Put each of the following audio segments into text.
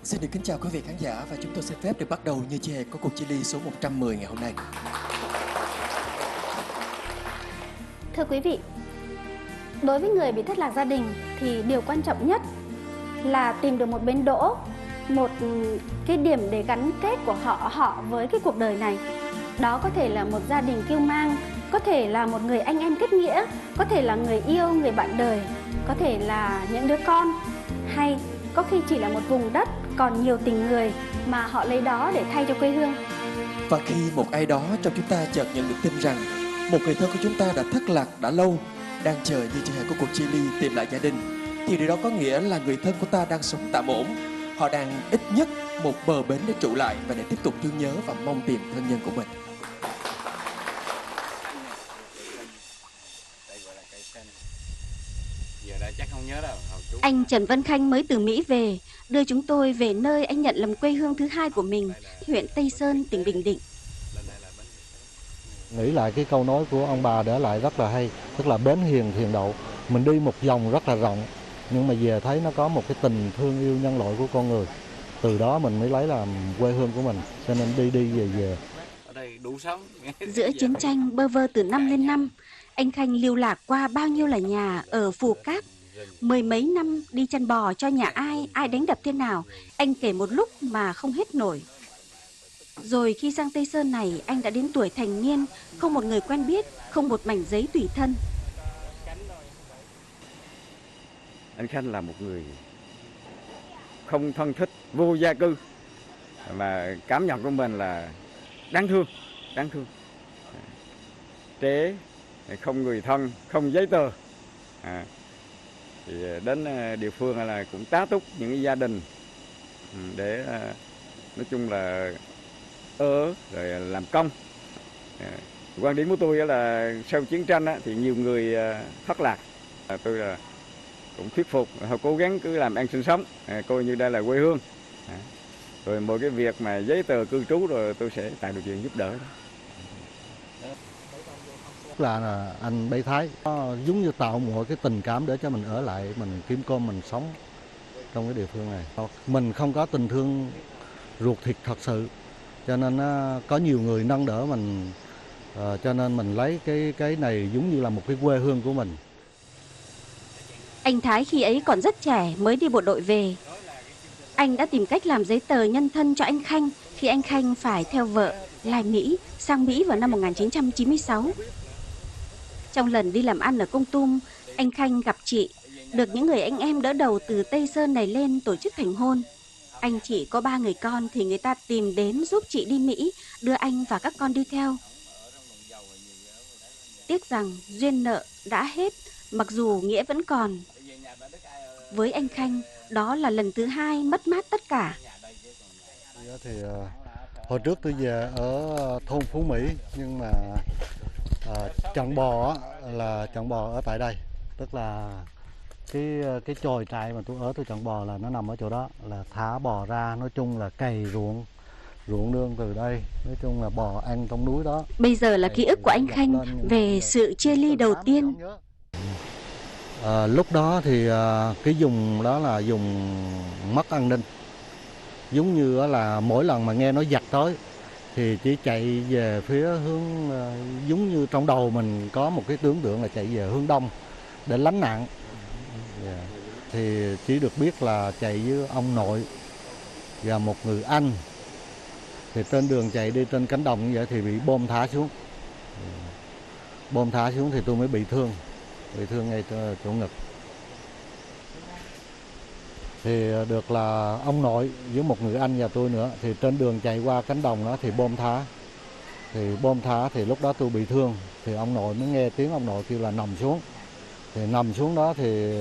Xin được kính chào quý vị khán giả và chúng tôi xin phép được bắt đầu như chưa hề có cuộc chia ly số 110 ngày hôm nay. Thưa quý vị, đối với người bị thất lạc gia đình thì điều quan trọng nhất là tìm được một bến đỗ, một cái điểm để gắn kết của họ với cái cuộc đời này. Đó có thể là một gia đình kiêu mang, có thể là một người anh em kết nghĩa, có thể là người yêu, người bạn đời, có thể là những đứa con, hay có khi chỉ là một vùng đất còn nhiều tình người mà họ lấy đó để thay cho quê hương. Và khi một ai đó trong chúng ta chợt nhận được tin rằng một người thân của chúng ta đã thất lạc đã lâu, đang chờ như chưa hề có cuộc chia ly tìm lại gia đình, thì điều đó có nghĩa là người thân của ta đang sống tạm ổn. Họ đang ít nhất một bờ bến để trụ lại và để tiếp tục thương nhớ và mong tìm thân nhân của mình. Anh Trần Văn Khanh mới từ Mỹ về, đưa chúng tôi về nơi anh nhận làm quê hương thứ hai của mình, huyện Tây Sơn, tỉnh Bình Định. Nghĩ lại cái câu nói của ông bà để lại rất là hay, tức là bến hiền thiền đậu. Mình đi một vòng rất là rộng, nhưng mà về thấy nó có một cái tình thương yêu nhân loại của con người. Từ đó mình mới lấy làm quê hương của mình, cho nên đi đi về về. Giữa chiến tranh bơ vơ từ năm lên năm, anh Khanh lưu lạc qua bao nhiêu là nhà ở Phù Cát. Mười mấy năm đi chăn bò cho nhà ai đánh đập thế nào, anh kể một lúc mà không hết nổi. Rồi khi sang Tây Sơn này, anh đã đến tuổi thành niên, không một người quen biết, không một mảnh giấy tùy thân. Anh Khanh là một người không thân thích, vô gia cư, mà cảm nhận của mình là đáng thương. Trẻ, không người thân, không giấy tờ. Thì đến địa phương là cũng tá túc những cái gia đình để nói chung là ở rồi làm công. Quan điểm của tôi là sau chiến tranh thì nhiều người thất lạc. Tôi là cũng thuyết phục họ cố gắng cứ làm ăn sinh sống, coi như đây là quê hương. Rồi một cái việc mà giấy tờ cư trú rồi tôi sẽ tạo điều kiện giúp đỡ. Là anh Bá Thái nó giống như tạo một cái tình cảm để cho mình ở lại, mình kiếm cơm mình sống trong cái địa phương này. Mình không có tình thương ruột thịt thật sự, cho nên có nhiều người nâng đỡ mình, cho nên mình lấy cái này giống như là một cái quê hương của mình. Anh Thái khi ấy còn rất trẻ, mới đi bộ đội về. Anh đã tìm cách làm giấy tờ nhân thân cho anh Khanh khi anh Khanh phải theo vợ lai Mỹ, sang Mỹ vào năm 1996. Trong lần đi làm ăn ở Kon Tum, anh Khanh gặp chị, được những người anh em đỡ đầu từ Tây Sơn này lên tổ chức thành hôn. Anh chỉ có 3 người con thì người ta tìm đến giúp chị đi Mỹ, đưa anh và các con đi theo. Tiếc rằng duyên nợ đã hết, mặc dù nghĩa vẫn còn. Với anh Khanh, đó là lần thứ hai mất mát tất cả. Thì hồi trước tôi về ở thôn Phú Mỹ, nhưng mà chọn bò là chọn bò ở tại đây, tức là cái chòi trại mà tôi ở tôi chọn bò là nó nằm ở chỗ đó, là thả bò ra, nói chung là cày ruộng nương từ đây, nói chung là bò ăn trong núi đó. Bây giờ là ký ức của anh Khanh về sự chia ly đầu tiên. Lúc đó thì cái vùng đó là vùng mất an ninh, giống như là mỗi lần mà nghe nói giặc tới thì chỉ chạy về phía hướng, giống như trong đầu mình có một cái tưởng tượng là chạy về hướng đông để lánh nạn. Thì chỉ được biết là chạy với ông nội và một người anh. Thì trên đường chạy đi trên cánh đồng như vậy thì bị bom thả xuống. Bom thả xuống thì tôi mới bị thương ngay chỗ ngực. Thì được là ông nội với một người anh và tôi nữa, thì trên đường chạy qua cánh đồng đó thì bom thả thì lúc đó tôi bị thương, thì ông nội mới nghe tiếng ông nội kêu là nằm xuống. Thì nằm xuống đó thì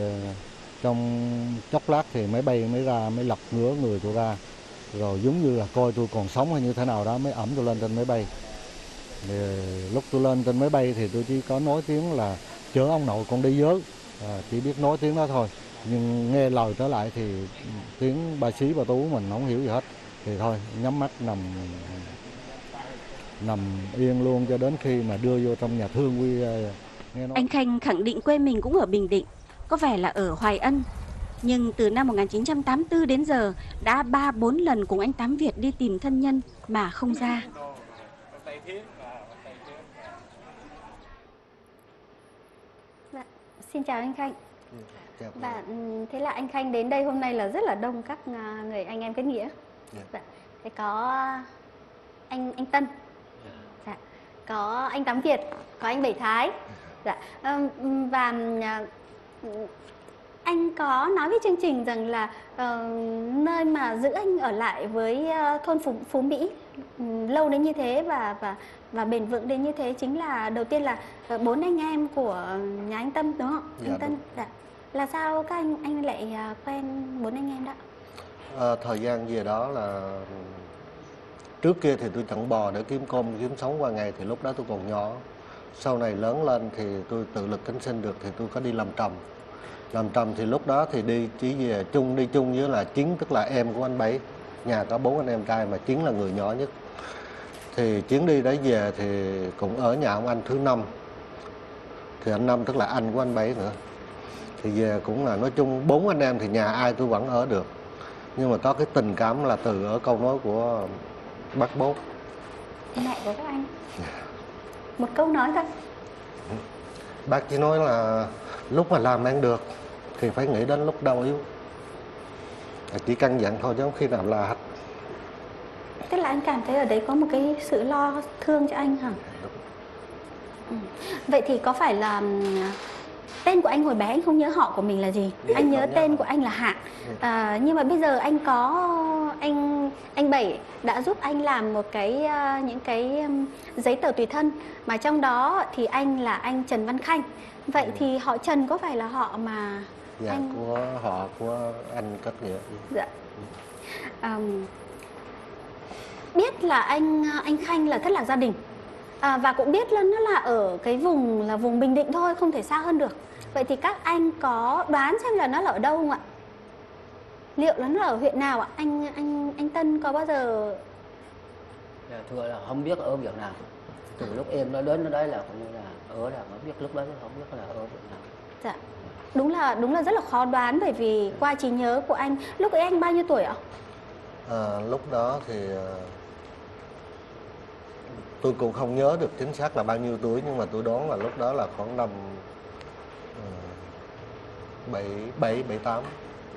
trong chốc lát thì máy bay mới ra, mới lật ngửa người tôi ra, rồi giống như là coi tôi còn sống hay như thế nào đó mới ẵm tôi lên trên máy bay. Thì lúc tôi lên trên máy bay thì tôi chỉ có nói tiếng là chở ông nội con đi với, chỉ biết nói tiếng đó thôi, nhưng nghe lời trở lại thì tiếng bà xí bà tú mình không hiểu gì hết. Thì thôi nhắm mắt nằm yên luôn cho đến khi mà đưa vô trong nhà thương. Anh Khanh khẳng định quê mình cũng ở Bình Định, có vẻ là ở Hoài Ân. Nhưng từ năm 1984 đến giờ đã 3-4 lần cùng anh Tám Việt đi tìm thân nhân mà không ra. Dạ. Xin chào anh Khanh. Chào cô. Và thế là anh Khanh đến đây hôm nay là rất là đông các người anh em kết nghĩa. Dạ. Thế có anh Tân, dạ. Có anh Tám Việt, có anh Bảy Thái. Dạ. Và anh có nói với chương trình rằng là nơi mà giữ anh ở lại với thôn Phú Mỹ lâu đến như thế và bền vững đến như thế chính là đầu tiên là 4 anh em của nhà anh Tâm, đúng không? Dạ, Anh Tân. đúng. Dạ. Là sao các anh lại quen 4 anh em đó? Thời gian về đó là trước kia thì tôi chẳng bò để kiếm cơm kiếm sống qua ngày, thì lúc đó tôi còn nhỏ. Sau này lớn lên thì tôi tự lực cánh sinh được thì tôi có đi làm trầm. Làm trầm thì lúc đó thì đi chung với là Chiến, tức là em của anh Bảy. Nhà có 4 anh em trai mà Chiến là người nhỏ nhất. Thì Chiến đi đấy về thì cũng ở nhà ông anh thứ 5. Thì anh Năm tức là anh của anh Bảy nữa. Thì về cũng là nói chung 4 anh em thì nhà ai tôi vẫn ở được. Nhưng mà có cái tình cảm là từ ở câu nói của bác Bố. Mẹ của các anh. Một câu nói thôi. Bác chỉ nói là lúc mà làm ăn được thì phải nghĩ đến lúc đau yếu. Chỉ căn dặn thôi chứ không khi nào là hết. Tức là anh cảm thấy ở đấy có một cái sự lo thương cho anh hả? Vậy thì có phải là tên của anh hồi bé anh không nhớ họ của mình là gì? Dạ, Anh nhớ không nhớ tên họ. của anh là Hạ. Nhưng mà bây giờ anh có anh Bảy đã giúp anh làm một cái những cái giấy tờ tùy thân mà trong đó thì anh là anh Trần Văn Khanh. Vậy thì họ Trần có phải là họ mà Dạ, anh của họ của anh kết nghĩa. Dạ. Biết là anh Khanh là thất lạc gia đình, và cũng biết là nó là ở cái vùng Bình Định thôi, không thể xa hơn được. Vậy thì các anh có đoán xem là nó là ở đâu không ạ? Liệu là nó là ở huyện nào ạ? Anh Tân có bao giờ Dạ, thưa là không biết ở việc nào. Từ lúc em nói đến nó đấy là cũng như là ở là không biết, lúc đó không biết là ở việc nào. Dạ. Đúng là rất là khó đoán, bởi vì qua trí nhớ của anh, lúc ấy anh bao nhiêu tuổi ạ? Lúc đó thì tôi cũng không nhớ được chính xác là bao nhiêu tuổi, nhưng mà tôi đoán là lúc đó là khoảng năm 7-8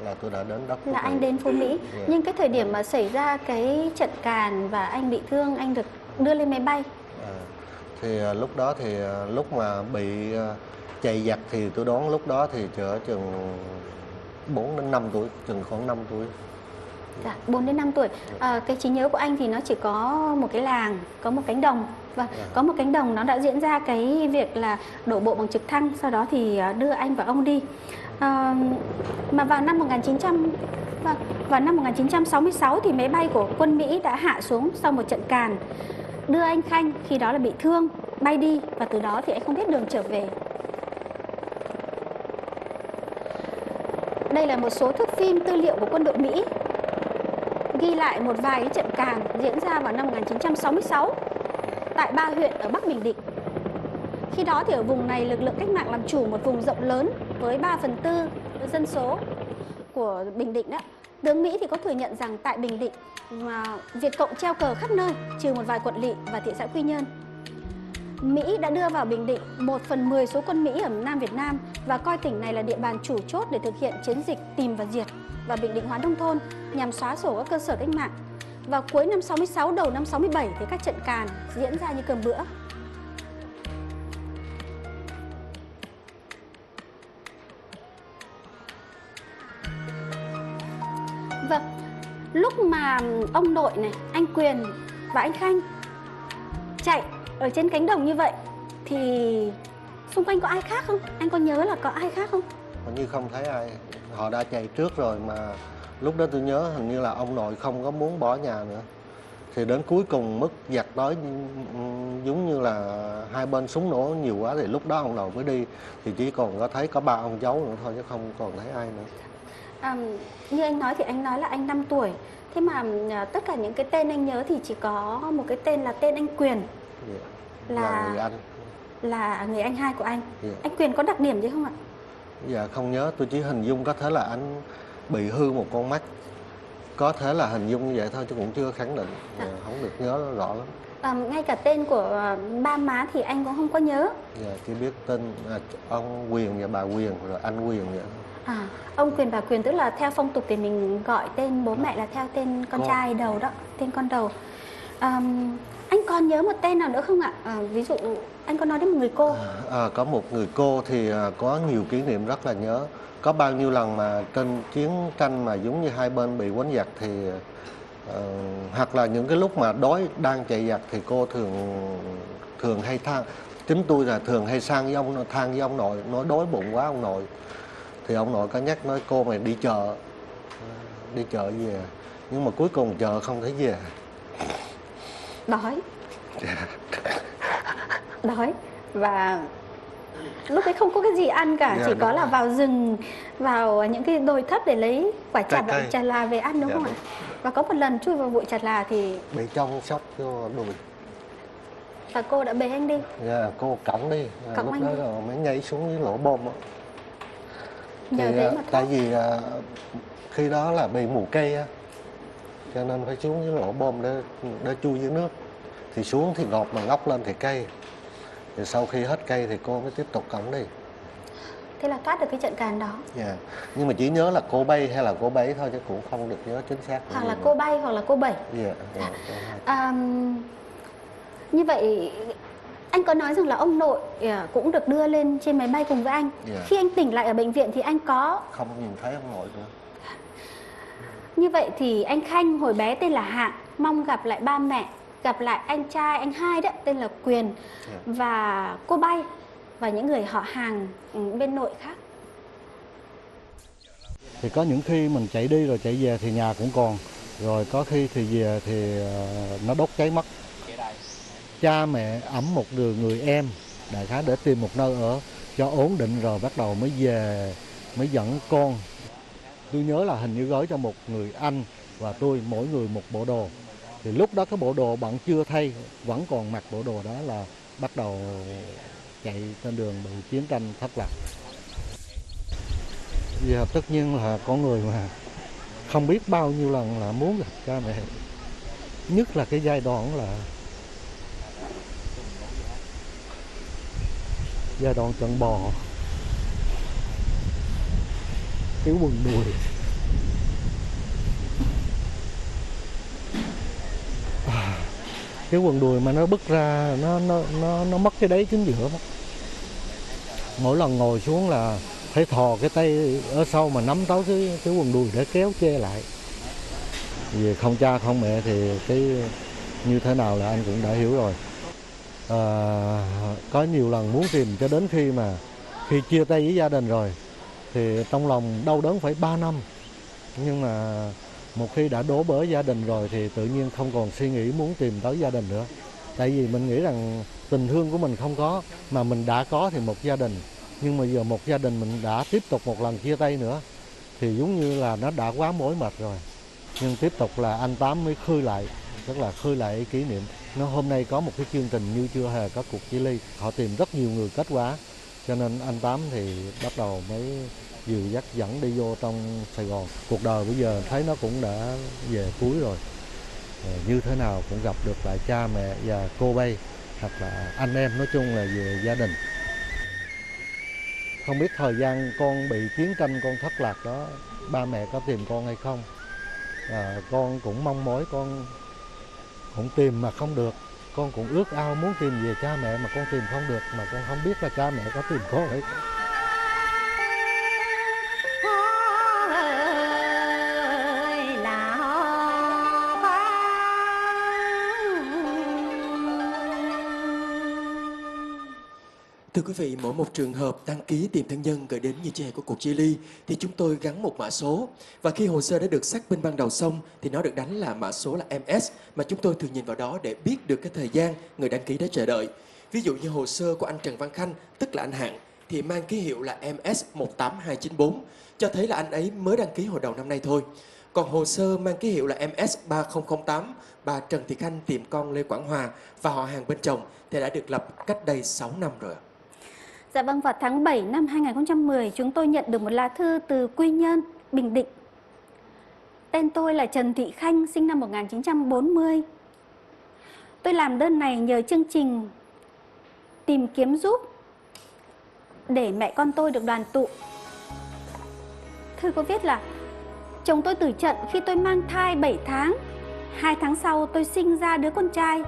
là tôi đã đến đất. Là anh đến Phú Mỹ. Dạ. Nhưng cái thời điểm mà xảy ra cái trận càn và anh bị thương, anh được đưa lên máy bay. Thì lúc đó thì lúc mà bị chạy giặc thì tôi đoán lúc đó thì chở chừng 4 đến 5 tuổi, chừng khoảng 5 tuổi. Dạ, 4 đến 5 tuổi. Cái trí nhớ của anh thì nó chỉ có một cái làng, có một cánh đồng. Và có một cánh đồng nó đã diễn ra cái việc là đổ bộ bằng trực thăng, sau đó thì đưa anh và ông đi. Mà vào năm 1966 thì máy bay của quân Mỹ đã hạ xuống sau một trận càn, đưa anh Khanh khi đó là bị thương bay đi, và từ đó thì anh không biết đường trở về. Đây là một số thước phim tư liệu của quân đội Mỹ ghi lại một vài cái trận càn diễn ra vào năm 1966 tại 3 huyện ở Bắc Bình Định. Khi đó thì ở vùng này lực lượng cách mạng làm chủ một vùng rộng lớn với 3/4 dân số của Bình Định đó. Tướng Mỹ thì có thừa nhận rằng tại Bình Định mà Việt Cộng treo cờ khắp nơi, trừ một vài quận lỵ và thị xã Quy Nhơn. Mỹ đã đưa vào Bình Định 1/10 số quân Mỹ ở Nam Việt Nam và coi tỉnh này là địa bàn chủ chốt để thực hiện chiến dịch tìm và diệt và Bình Định hóa nông thôn nhằm xóa sổ các cơ sở cách mạng. Vào cuối năm 66 đầu năm 67 thì các trận càn diễn ra như cơm bữa. Vâng, lúc mà ông nội này, anh Quyền và anh Khanh chạy ở trên cánh đồng như vậy thì xung quanh có ai khác không? Anh có nhớ là có ai khác không? Hình như không thấy ai. Họ đã chạy trước rồi, mà lúc đó tôi nhớ hình như là ông nội không có muốn bỏ nhà nữa. Thì đến cuối cùng mức giặc tới giống như là hai bên súng nổ nhiều quá, thì lúc đó ông nội mới đi. Thì chỉ còn có thấy có 3 ông cháu nữa thôi, chứ không còn thấy ai nữa. Như anh nói thì anh nói là anh 5 tuổi. Thế mà tất cả những cái tên anh nhớ thì chỉ có một cái tên là tên anh Quyền. Là người anh. Là người anh hai của anh. Yeah. Anh Quyền có đặc điểm gì không ạ? Dạ không nhớ, tôi chỉ hình dung có thể là anh bị hư một con mắt. Có thể là hình dung như vậy thôi chứ cũng chưa khẳng định. Dạ, không được nhớ rõ lắm. Ngay cả tên của ba má thì anh cũng không có nhớ. Dạ, chỉ biết tên ông Quyền và bà Quyền rồi anh Quyền vậy. Ông Quyền bà Quyền tức là theo phong tục thì mình gọi tên bố mẹ là theo tên con trai đầu đó, tên con đầu. Anh còn nhớ một tên nào nữa không ạ? Ví dụ anh có nói đến một người cô. Có một người cô thì có nhiều kỷ niệm rất là nhớ. Có bao nhiêu lần mà trên chiến tranh mà giống như hai bên bị quánh giặc thì hoặc là những cái lúc mà đang chạy giặc thì cô thường hay than. Chính tôi là thường hay than với ông nội, nói đói bụng quá ông nội. Thì ông nội có nhắc nói cô mày đi chợ về. Nhưng mà cuối cùng chợ không thấy về. Đói. Đói. Và lúc ấy không có cái gì ăn cả, chỉ có là vào rừng, vào những cái đồi thấp để lấy quả chà là về ăn, đúng không ạ? Và có một lần chui vào bụi chà là thì bị trong sốc vô đùi. Và cô đã bế anh đi. Dạ, cô cõng đi. Lúc đó rồi mới nhảy xuống cái lỗ bom á. Tại vì khi đó là bị mù cây á, cho nên phải xuống dưới lỗ bom để chui dưới nước. Thì xuống thì ngọt mà ngóc lên thì cây. Thì sau khi hết cây thì cô mới tiếp tục cõng đi. Thế là thoát được cái trận càn đó. Dạ. Nhưng mà chỉ nhớ là cô bay hay là cô bấy thôi chứ cũng không được nhớ chính xác. Hoặc là cô bay hoặc là cô bẩy. Dạ. Như vậy anh có nói rằng là ông nội cũng được đưa lên trên máy bay cùng với anh. Khi anh tỉnh lại ở bệnh viện thì anh có không nhìn thấy ông nội nữa. Như vậy thì anh Khanh hồi bé tên là Hạng, mong gặp lại ba mẹ, gặp lại anh trai, anh hai đó tên là Quyền và cô Bay và những người họ hàng bên nội khác. Thì có những khi mình chạy đi rồi chạy về thì nhà cũng còn, rồi có khi thì về thì nó đốt cháy mất. Cha mẹ ẵm một người em đại khái để tìm một nơi ở cho ổn định rồi bắt đầu mới về, mới dẫn con. Tôi nhớ là hình như gói cho một người anh và tôi mỗi người một bộ đồ. Thì lúc đó cái bộ đồ bạn chưa thay, vẫn còn mặc bộ đồ đó là bắt đầu chạy trên đường bị chiến tranh thất lạc. Giờ tất nhiên là con người mà không biết bao nhiêu lần là muốn gặp cha mẹ. Nhất là cái giai đoạn là giai đoạn trận bò, cái quần đùi. Cái quần đùi mà nó bứt ra, nó mất cái đáy chính giữa mất. Mỗi lần ngồi xuống là phải thò cái tay ở sau mà nắm tấu cái quần đùi để kéo che lại. Vì không cha không mẹ thì cái như thế nào là anh cũng đã hiểu rồi. Có nhiều lần muốn tìm cho đến khi chia tay với gia đình rồi thì trong lòng đau đớn phải 3 năm. Nhưng mà một khi đã đổ bỡ gia đình rồi thì tự nhiên không còn suy nghĩ muốn tìm tới gia đình nữa. Tại vì mình nghĩ rằng tình thương của mình không có, mà mình đã có thì một gia đình. Nhưng mà giờ một gia đình mình đã tiếp tục một lần chia tay nữa thì giống như là nó đã quá mỏi mệt rồi. Nhưng tiếp tục là anh Tám mới khơi lại, tức là khơi lại kỷ niệm. Nó hôm nay có một cái chương trình như chưa hề có cuộc chia ly. Họ tìm rất nhiều người kết quả, cho nên anh Tám thì bắt đầu mới dìu dắt dẫn đi vô trong Sài Gòn. Cuộc đời bây giờ thấy nó cũng đã về cuối rồi. Như thế nào cũng gặp được lại cha mẹ và cô Bay hoặc là anh em, nói chung là về gia đình. Không biết thời gian con bị chiến tranh, con thất lạc đó, ba mẹ có tìm con hay không? Con cũng mong mỏi, con cũng tìm mà không được. Con cũng ước ao muốn tìm về cha mẹ mà con tìm không được, mà con không biết là cha mẹ có tìm con hay không. Thưa quý vị, mỗi một trường hợp đăng ký tìm thân nhân gửi đến Như Chưa Hề Có Cuộc Chia Ly thì chúng tôi gắn một mã số. Và khi hồ sơ đã được xác minh ban đầu xong thì nó được đánh là mã số là MS, mà chúng tôi thường nhìn vào đó để biết được cái thời gian người đăng ký đã chờ đợi. Ví dụ như hồ sơ của anh Trần Văn Khanh, tức là anh Hạng, thì mang ký hiệu là MS18294, cho thấy là anh ấy mới đăng ký hồi đầu năm nay thôi. Còn hồ sơ mang ký hiệu là MS3008, bà Trần Thị Khanh tìm con Lê Quảng Hòa và họ hàng bên chồng thì đã được lập cách đây 6 năm rồi. Dạ vâng, vào tháng 7 năm 2010, chúng tôi nhận được một lá thư từ Quy Nhơn, Bình Định. Tên tôi là Trần Thị Khanh, sinh năm 1940. Tôi làm đơn này nhờ chương trình tìm kiếm giúp để mẹ con tôi được đoàn tụ. Thư có viết là: chồng tôi tử trận khi tôi mang thai 7 tháng. 2 tháng sau tôi sinh ra đứa con trai,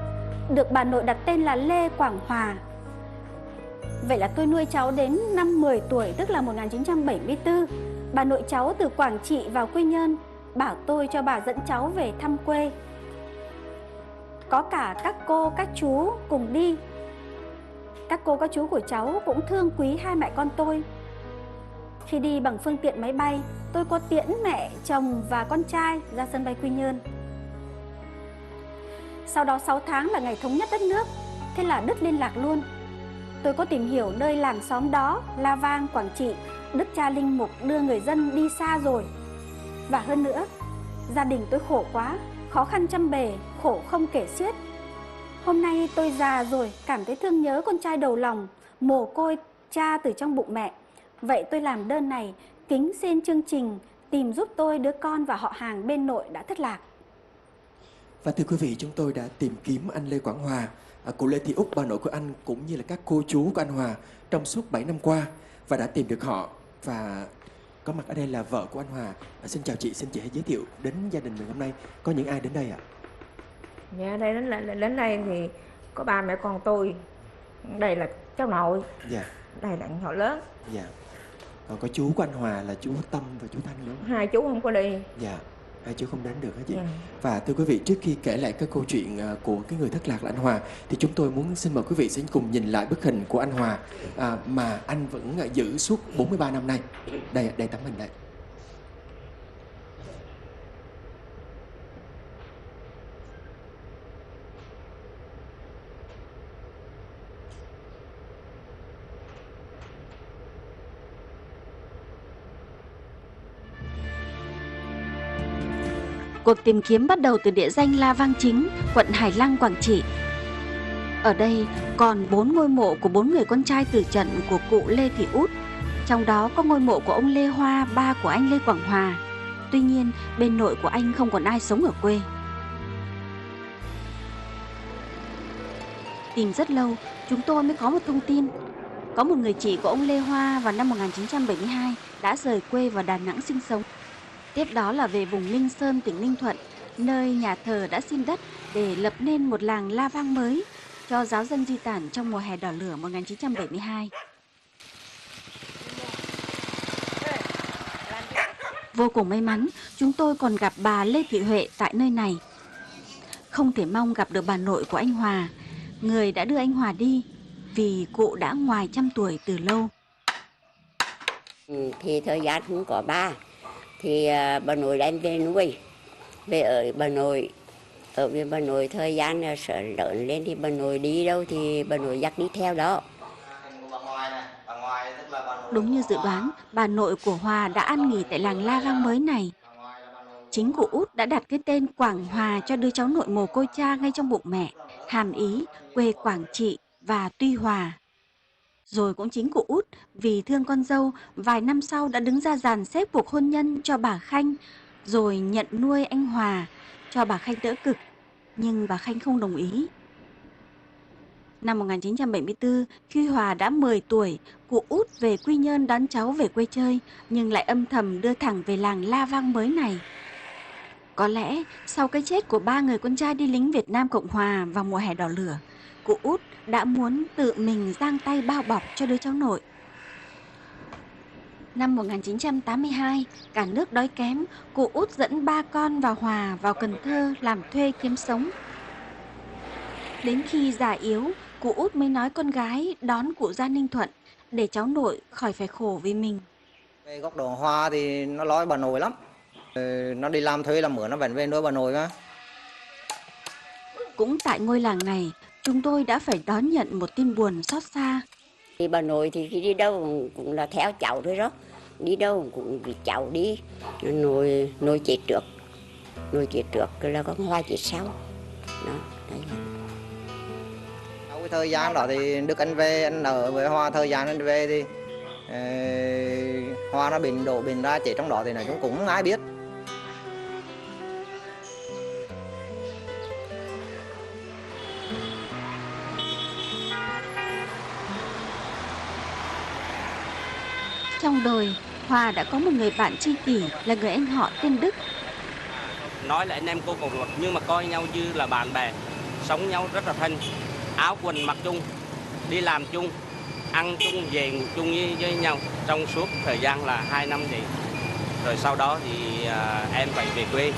được bà nội đặt tên là Lê Quảng Hòa. Vậy là tôi nuôi cháu đến năm 10 tuổi, tức là 1974. Bà nội cháu từ Quảng Trị vào Quy Nhơn, bảo tôi cho bà dẫn cháu về thăm quê. Có cả các cô, các chú cùng đi. Các cô, các chú của cháu cũng thương quý hai mẹ con tôi. Khi đi bằng phương tiện máy bay, tôi có tiễn mẹ, chồng và con trai ra sân bay Quy Nhơn. Sau đó 6 tháng là ngày thống nhất đất nước, thế là đứt liên lạc luôn. Tôi có tìm hiểu nơi làng xóm đó, La Vang, Quảng Trị, đức cha linh mục đưa người dân đi xa rồi. Và hơn nữa, gia đình tôi khổ quá, khó khăn trăm bề, khổ không kể xiết. Hôm nay tôi già rồi, cảm thấy thương nhớ con trai đầu lòng, mồ côi cha từ trong bụng mẹ. Vậy tôi làm đơn này kính xin chương trình tìm giúp tôi đứa con và họ hàng bên nội đã thất lạc. Và thưa quý vị, chúng tôi đã tìm kiếm anh Lê Quảng Hòa, cụ Lê Thị Úc, bà nội của anh, cũng như là các cô chú của anh Hòa trong suốt 7 năm qua và đã tìm được họ. Và có mặt ở đây là vợ của anh Hòa. Xin chào chị, xin chị hãy giới thiệu đến gia đình mình hôm nay có những ai đến đây ạ? Dạ, đây đến đây thì có ba mẹ con tôi. Đây là cháu nội. Dạ. Đây là họ lớn. Dạ. Còn có chú của anh Hòa là chú Tâm và chú Thanh đúng không? Hai chú không có đi. Dạ. Hai chú không đến được hả chị? Dạ. Và thưa quý vị, trước khi kể lại các câu chuyện của cái người thất lạc là anh Hòa, thì chúng tôi muốn xin mời quý vị sẽ cùng nhìn lại bức hình của anh Hòa mà anh vẫn giữ suốt 43 năm nay. Đây tấm hình đây. Cuộc tìm kiếm bắt đầu từ địa danh La Vang Chính, quận Hải Lăng, Quảng Trị. Ở đây còn 4 ngôi mộ của 4 người con trai tử trận của cụ Lê Thị Út. Trong đó có ngôi mộ của ông Lê Hoa, ba của anh Lê Quảng Hòa. Tuy nhiên, bên nội của anh không còn ai sống ở quê. Tìm rất lâu, chúng tôi mới có một thông tin. Có một người chị của ông Lê Hoa vào năm 1972 đã rời quê vào Đà Nẵng sinh sống. Tiếp đó là về vùng Ninh Sơn, tỉnh Ninh Thuận, nơi nhà thờ đã xin đất để lập nên một làng La Vang mới cho giáo dân di tản trong mùa hè đỏ lửa 1972. Vô cùng may mắn, chúng tôi còn gặp bà Lê Thị Huệ tại nơi này. Không thể mong gặp được bà nội của anh Hòa, người đã đưa anh Hòa đi vì cụ đã ngoài trăm tuổi từ lâu. Thì thời gian không có ba, thì bà nội đem về nuôi, về ở bà nội. Ở với bà nội thời gian sợ lớn lên thì bà nội đi đâu thì bà nội dắt đi theo đó. Đúng như dự đoán, bà nội của Hòa đã an nghỉ tại làng La Vang mới này. Chính cụ Út đã đặt cái tên Quảng Hòa cho đứa cháu nội mồ côi cha ngay trong bụng mẹ, hàm ý quê Quảng Trị và Tuy Hòa. Rồi cũng chính cụ Út vì thương con dâu, vài năm sau đã đứng ra dàn xếp cuộc hôn nhân cho bà Khanh, rồi nhận nuôi anh Hòa, cho bà Khanh đỡ cực, nhưng bà Khanh không đồng ý. Năm 1974, khi Hòa đã 10 tuổi, cụ Út về Quy Nhơn đón cháu về quê chơi, nhưng lại âm thầm đưa thẳng về làng La Vang mới này. Có lẽ sau cái chết của 3 người con trai đi lính Việt Nam Cộng Hòa vào mùa hè đỏ lửa, cụ Út đã muốn tự mình giang tay bao bọc cho đứa cháu nội. Năm 1982, cả nước đói kém, cụ Út dẫn 3 con và Hòa vào Cần Thơ làm thuê kiếm sống. Đến khi già yếu, cụ Út mới nói con gái đón cụ ra Ninh Thuận để cháu nội khỏi phải khổ vì mình. Cái góc độ Hòa thì nó lo bà nội lắm. Nó đi làm thuê làm mướn nó vẫn về nuôi bà nội mà. Cũng tại ngôi làng này, chúng tôi đã phải đón nhận một tin buồn xót xa. Thì bà nội thì khi đi đâu cũng là theo cháu thôi đó. Đi đâu cũng vì cháu đi. Nội chết trước. Nội chết trước là con Hoa chết sau. Đó, đấy là. thời gian đó thì Đức anh về, anh ở với Hoa, thời gian anh về thì Hoa nó bệnh ra chết trong đó thì nói chung cũng không ai biết. Trong đời, Hòa đã có một người bạn tri kỷ là người anh họ tên Đức. Nói là anh em cô cùng nhưng mà coi nhau như là bạn bè, sống nhau rất là thân, áo quần mặc chung, đi làm chung, ăn chung, về ngủ chung với nhau trong suốt thời gian là 2 năm vậy. Rồi sau đó thì em phải về quê,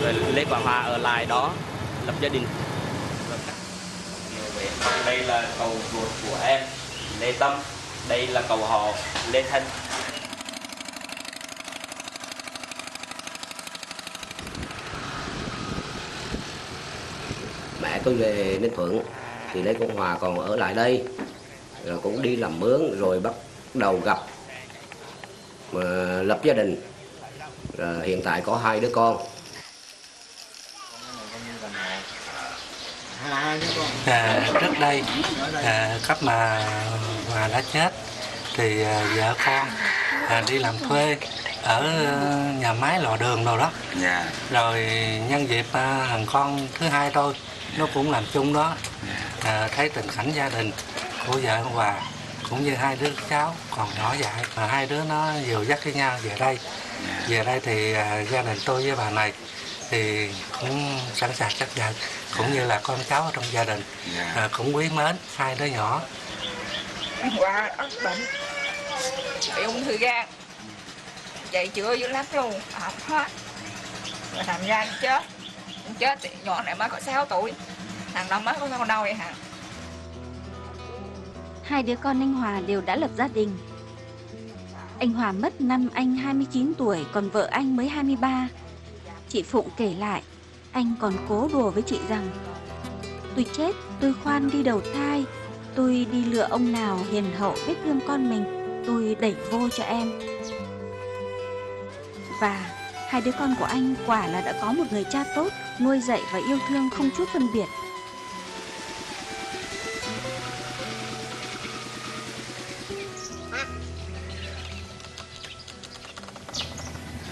rồi Lê Quảng Hòa ở lại đó lập gia đình. Đây là cậu ruột của em, Lê Tâm, đây là cậu họ Lê Thanh. Mẹ tôi về Ninh Thuận thì Lê Quang Hòa còn ở lại đây, rồi cũng đi làm mướn, rồi bắt đầu gặp mà lập gia đình. Rồi hiện tại có 2 đứa con. Trước đây cấp mà Hòa đã chết thì vợ con đi làm thuê ở nhà máy lò đường đâu đó. Rồi nhân dịp thằng con thứ hai tôi nó cũng làm chung đó, thấy tình cảnh gia đình của vợ Hòa cũng như 2 đứa cháu còn nhỏ dại mà 2 đứa nó dìu dắt với nhau về đây. Về đây thì gia đình tôi với bà này thì cũng sẵn sàng chấp nhận, cũng như là con cháu ở trong gia đình cũng quý mến 2 đứa nhỏ. Hòa ớt bệnh, bị ung thư gan, chạy chữa dữ lắm luôn, học hết. Rồi thành ra chết thì nhỏ này mới có 6 tuổi, thằng đó mới có con đâu vậy hả? 2 đứa con anh Hòa đều đã lập gia đình. Anh Hòa mất năm anh 29 tuổi, còn vợ anh mới 23. Chị Phụng kể lại, anh còn cố đùa với chị rằng: tôi chết, tôi khoan đi đầu thai, tôi đi lựa ông nào hiền hậu biết thương con mình, tôi đẩy vô cho em. Và 2 đứa con của anh quả là đã có một người cha tốt, nuôi dạy và yêu thương không chút phân biệt.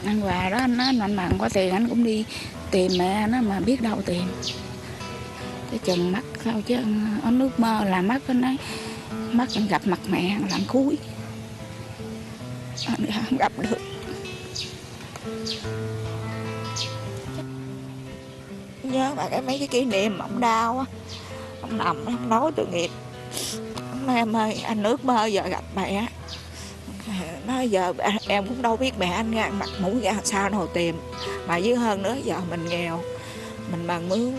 Anh Hòa đó, anh nói anh mà có tiền anh cũng đi tìm mẹ nó mà biết đâu tìm. Cái chừng mất sao chứ ở nước mơ là mất anh ấy, mất anh gặp mặt mẹ làm cuối. Anh không gặp được. Nhớ mà mấy cái kỷ niệm ông đau á, ông nằm ông nói tội nghiệp. Ông nói em ơi, anh ước mơ giờ gặp mẹ. Nói giờ em cũng đâu biết mẹ anh ra mặt mũi ra sao đâu tìm. Mà dưới hơn nữa giờ mình nghèo, mình mà mướn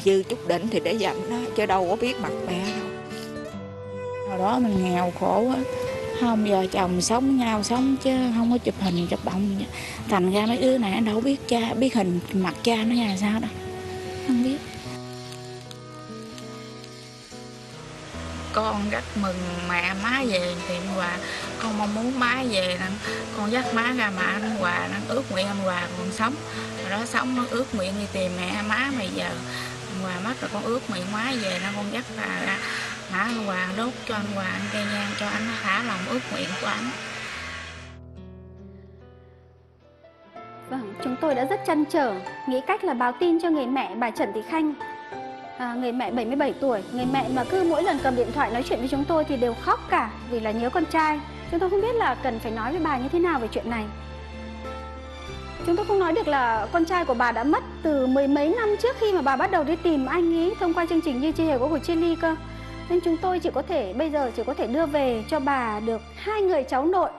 dư chút đỉnh thì để dành đó, chứ đâu có biết mặt mẹ đâu. Hồi đó mình nghèo khổ á, không giờ chồng sống nhau sống chứ không có chụp hình chụp bông. Thành ra mấy đứa này đâu biết cha, biết hình mặt cha nó ra sao đâu, không biết. Con rất mừng mẹ má về thì Hòa, con mong muốn má về, con dắt má ra mà anh Hòa đang ước nguyện anh Hòa còn sống. Rồi đó sống nó ước nguyện đi tìm mẹ má, mà giờ anh Hòa mất rồi con ước nguyện má về nên con dắt ra má anh Hòa đốt cho anh Hòa ăn cây nhang cho anh thả lòng ước nguyện của anh. Vâng, chúng tôi đã rất trăn trở, nghĩ cách là báo tin cho người mẹ bà Trần Thị Khanh. Người mẹ 77 tuổi, người mẹ mà cứ mỗi lần cầm điện thoại nói chuyện với chúng tôi thì đều khóc cả vì là nhớ con trai. Chúng tôi không biết là cần phải nói với bà như thế nào về chuyện này. Chúng tôi không nói được là con trai của bà đã mất từ 10 mấy năm trước khi mà bà bắt đầu đi tìm anh ấy thông qua chương trình Như Chi Hề của Chili cơ. Nên chúng tôi bây giờ chỉ có thể đưa về cho bà được 2 người cháu nội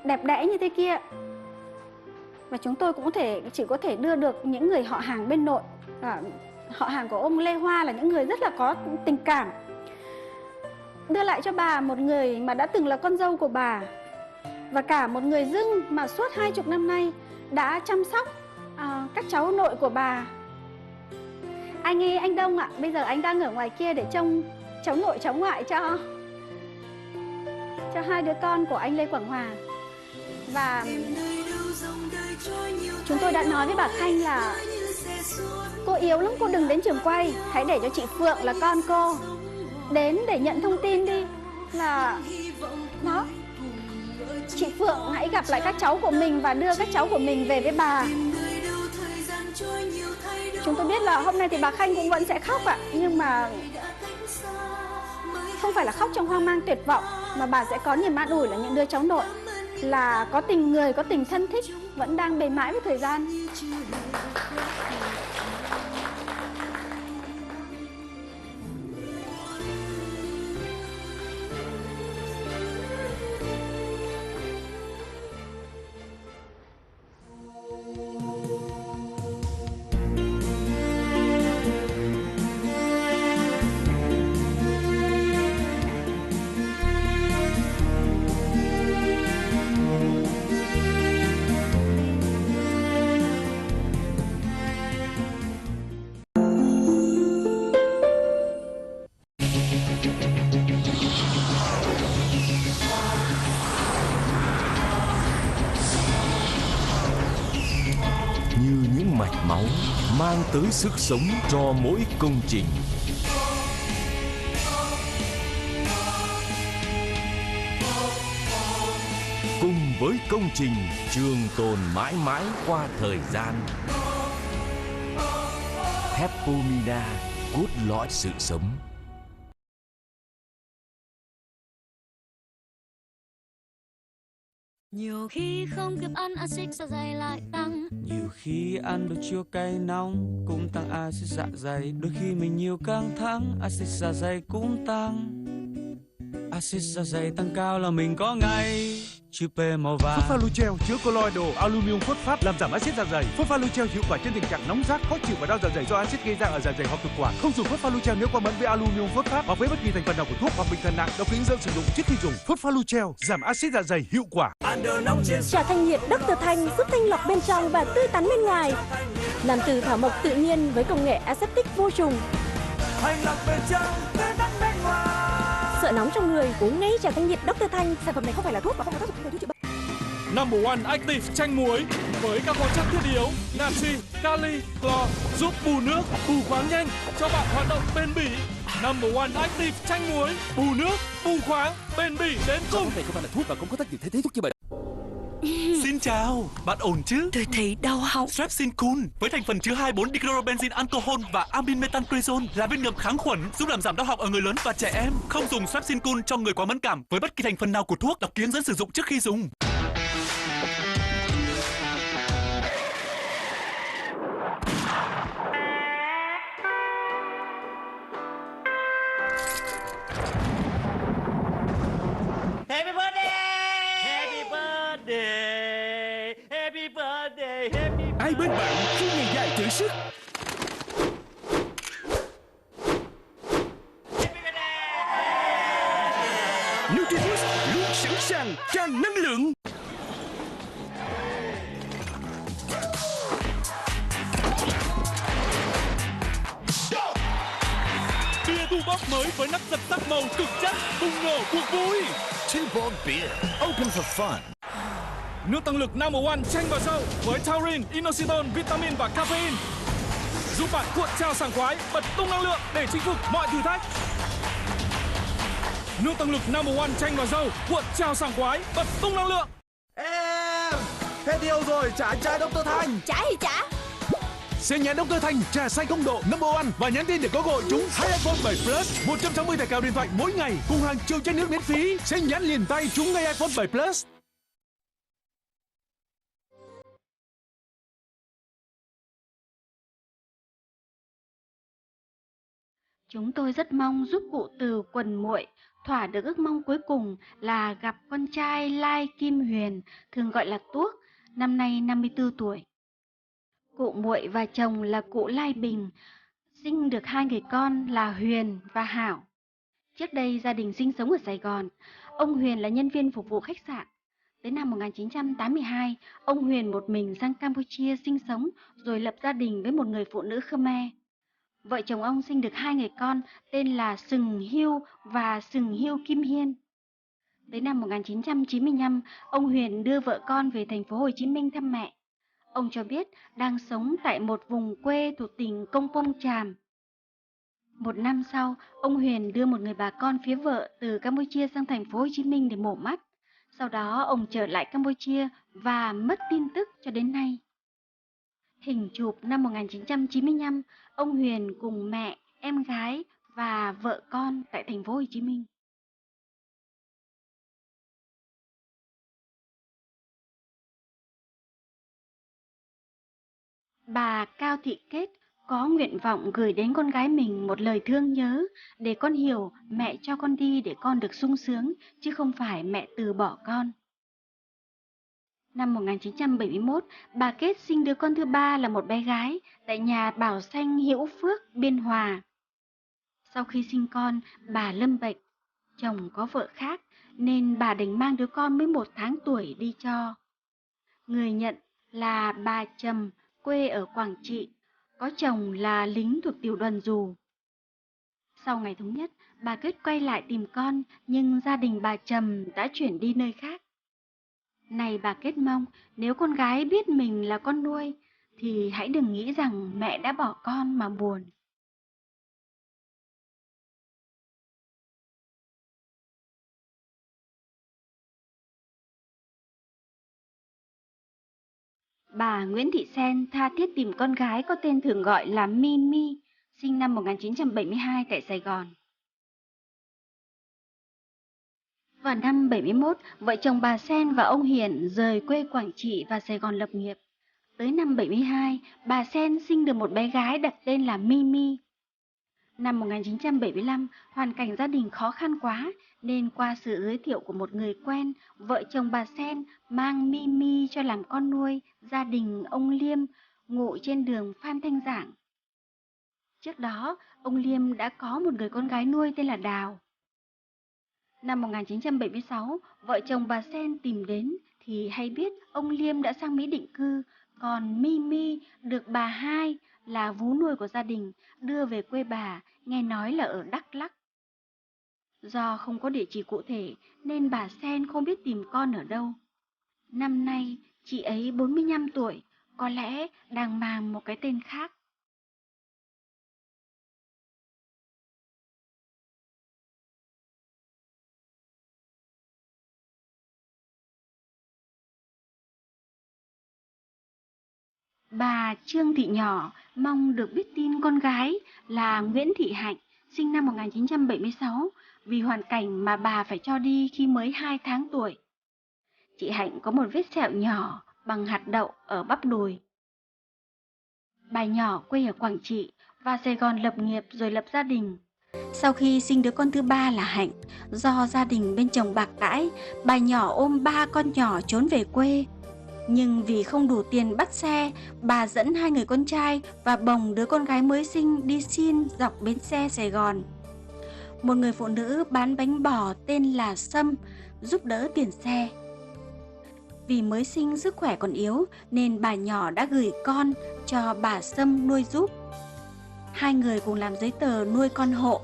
đẹp đẽ như thế kia. Và chúng tôi cũng chỉ có thể đưa được những người họ hàng bên nội. Họ hàng của ông Lê Hoa là những người rất là có tình cảm. Đưa lại cho bà một người mà đã từng là con dâu của bà, và cả một người dưng mà suốt 20 năm nay đã chăm sóc các cháu nội của bà. Anh Đông ạ, bây giờ anh đang ở ngoài kia để trông cháu nội cháu ngoại cho 2 đứa con của anh Lê Quảng Hòa. Và chúng tôi đã nói với bà Khanh là Cô yếu lắm, cô đừng đến trường quay. Hãy để cho chị Phượng là con cô đến để nhận thông tin đi. Là đó, chị Phượng hãy gặp lại các cháu của mình và đưa các cháu của mình về với bà. Chúng tôi biết là hôm nay thì bà Khanh cũng vẫn sẽ khóc ạ. Nhưng mà không phải là khóc trong hoang mang tuyệt vọng, mà bà sẽ có niềm an ủi là những đứa cháu nội là có tình người, có tình thân thích, vẫn đang bền mãi với thời gian. Như những mạch máu mang tới sức sống cho mỗi công trình. Cùng với công trình trường tồn mãi mãi qua thời gian. Thép Pomina, cốt lõi sự sống. Nhiều khi không kịp ăn axit dạ dày lại tăng. Nhiều khi ăn đồ chua cay nóng cũng tăng axit dạ dày. Đôi khi mình nhiều căng thẳng, axit dạ dày cũng tăng. Axit dạ dày tăng cao là mình có ngay chữ P màu vàng. Phosphalucel chứa colloidal aluminum phosphate làm giảm axit dạ dày. Phosphalucel hiệu quả trên tình trạng nóng rát, khó chịu và đau dạ dày do axit gây ra ở dạ dày hoặc thực quản. Không dùng Phosphalucel nếu quá mẫn với aluminum phosphate hoặc với bất kỳ thành phần nào của thuốc hoặc bệnh thần nặng. Đọc kỹ hướng dẫn sử dụng trước khi dùng. Phosphalucel giảm axit dạ dày hiệu quả. Trà thanh nhiệt Dr. Thanh giúp thanh lọc bên trong và tươi tắn bên ngoài. Làm từ thảo mộc tự nhiên với công nghệ aseptic vô trùng. Thanh lọc bên trong, tươi tắn bên ngoài. Sợ nóng trong người uống ngay trà thanh nhiệt Dr. Thanh. Sản phẩm này không phải là thuốc và không có tác dụng phụ thuốc chữa bệnh. Number One Active chanh muối với các khoáng chất thiết yếu natri, kali, clo giúp bù nước, bù khoáng nhanh cho bạn hoạt động bền bỉ. Number One Active chanh muối bù nước, bù khoáng, bền bỉ đến cùng. Này không phải là thuốc và không có tác dụng thay thế thuốc chữa bệnh. Xin chào, bạn ổn chứ? Tôi thấy đau họng. Strepsil với thành phần chứa 24 dichlorobenzene alcohol và amin methampredol là viên ngầm kháng khuẩn giúp làm giảm đau họng ở người lớn và trẻ em. Không dùng Strepsil cho người quá mẫn cảm với bất kỳ thành phần nào của thuốc. Đọc kỹ hướng dẫn sử dụng trước khi dùng. Happy birthday! Happy birthday! Happy birthday! Happy birthday! Ai bên bạn khi ngày dài thử sức? Nutrilus luôn sẵn sàng tràn năng lượng. Bia tu bóc mới với nắp giật sắc màu cực chất, bùng nổ cuộc vui. Two-ball beer, open for fun. Nước tăng lực Number One chanh và dâu với taurine, inositol, vitamin và caffeine giúp bạn cuộn trào sảng khoái, bật tung năng lượng để chinh phục mọi thử thách. Nước tăng lực Number One chanh và dâu cuộn trào sảng khoái, bật tung năng lượng. Em hết yêu rồi, trả anh trai Dr. Thanh. Trả thì trả. Xem nhãn Dr. Thanh trà xanh không độ Number One và nhắn tin để có cơ hội trúng 2 iPhone 7 Plus, 160 thẻ cào điện thoại mỗi ngày cùng hàng triệu chai nước miễn phí. Xem nhãn liền tay trúng ngay iPhone 7 Plus. Chúng tôi rất mong giúp cụ Từ quần muội thỏa được ước mong cuối cùng là gặp con trai Lai Kim Huyền, thường gọi là Tuốc, năm nay 54 tuổi. Cụ muội và chồng là cụ Lai Bình sinh được 2 người con là Huyền và Hảo. Trước đây gia đình sinh sống ở Sài Gòn. Ông Huyền là nhân viên phục vụ khách sạn. Tới năm 1982, ông Huyền một mình sang Campuchia sinh sống rồi lập gia đình với một người phụ nữ Khmer. Vợ chồng ông sinh được 2 người con tên là Sừng Hiêu và Sừng Hiêu Kim Hiên. Tới năm 1995, ông Huyền đưa vợ con về thành phố Hồ Chí Minh thăm mẹ. Ông cho biết đang sống tại một vùng quê thuộc tỉnh Công Pông Chàm. Một năm sau, ông Huyền đưa một người bà con phía vợ từ Campuchia sang thành phố Hồ Chí Minh để mổ mắt. Sau đó ông trở lại Campuchia và mất tin tức cho đến nay. Hình chụp năm 1995, ông Huyền cùng mẹ, em gái và vợ con tại thành phố Hồ Chí Minh. Bà Cao Thị Kết có nguyện vọng gửi đến con gái mình một lời thương nhớ để con hiểu mẹ cho con đi để con được sung sướng, chứ không phải mẹ từ bỏ con. Năm 1971, bà Kết sinh đứa con thứ ba là một bé gái tại nhà Bảo Xanh Hữu Phước, Biên Hòa. Sau khi sinh con, bà lâm bệnh, chồng có vợ khác nên bà đành mang đứa con mới 1 tháng tuổi đi cho. Người nhận là bà Trầm, quê ở Quảng Trị, có chồng là lính thuộc tiểu đoàn dù. Sau ngày thống nhất, bà Kết quay lại tìm con, nhưng gia đình bà Trầm đã chuyển đi nơi khác. Này bà Kết mong, nếu con gái biết mình là con nuôi, thì hãy đừng nghĩ rằng mẹ đã bỏ con mà buồn. Bà Nguyễn Thị Sen tha thiết tìm con gái có tên thường gọi là Mimi, sinh năm 1972 tại Sài Gòn. Vào năm 71, vợ chồng bà Sen và ông Hiển rời quê Quảng Trị và Sài Gòn lập nghiệp. Tới năm 72, bà Sen sinh được một bé gái đặt tên là Mimi. Năm 1975, hoàn cảnh gia đình khó khăn quá, nên qua sự giới thiệu của một người quen, vợ chồng bà Sen mang Mimi cho làm con nuôi gia đình ông Liêm, ngụ trên đường Phan Thanh Giảng. Trước đó, ông Liêm đã có một người con gái nuôi tên là Đào. Năm 1976, vợ chồng bà Sen tìm đến thì hay biết ông Liêm đã sang Mỹ định cư, còn Mimi được bà Hai là vú nuôi của gia đình đưa về quê bà, nghe nói là ở Đắk Lắk. Do không có địa chỉ cụ thể nên bà Sen không biết tìm con ở đâu. Năm nay, chị ấy 45 tuổi, có lẽ đang mang một cái tên khác. Bà Trương Thị Nhỏ mong được biết tin con gái là Nguyễn Thị Hạnh, sinh năm 1976, vì hoàn cảnh mà bà phải cho đi khi mới 2 tháng tuổi. Chị Hạnh có một vết sẹo nhỏ bằng hạt đậu ở bắp đùi. Bà Nhỏ quê ở Quảng Trị và Sài Gòn lập nghiệp rồi lập gia đình. Sau khi sinh đứa con thứ ba là Hạnh, do gia đình bên chồng bạc đãi, bà Nhỏ ôm 3 con nhỏ trốn về quê. Nhưng vì không đủ tiền bắt xe, bà dẫn 2 người con trai và bồng đứa con gái mới sinh đi xin dọc bến xe Sài Gòn. Một người phụ nữ bán bánh bò tên là Sâm giúp đỡ tiền xe. Vì mới sinh sức khỏe còn yếu nên bà Nhỏ đã gửi con cho bà Sâm nuôi giúp. 2 người cùng làm giấy tờ nuôi con hộ.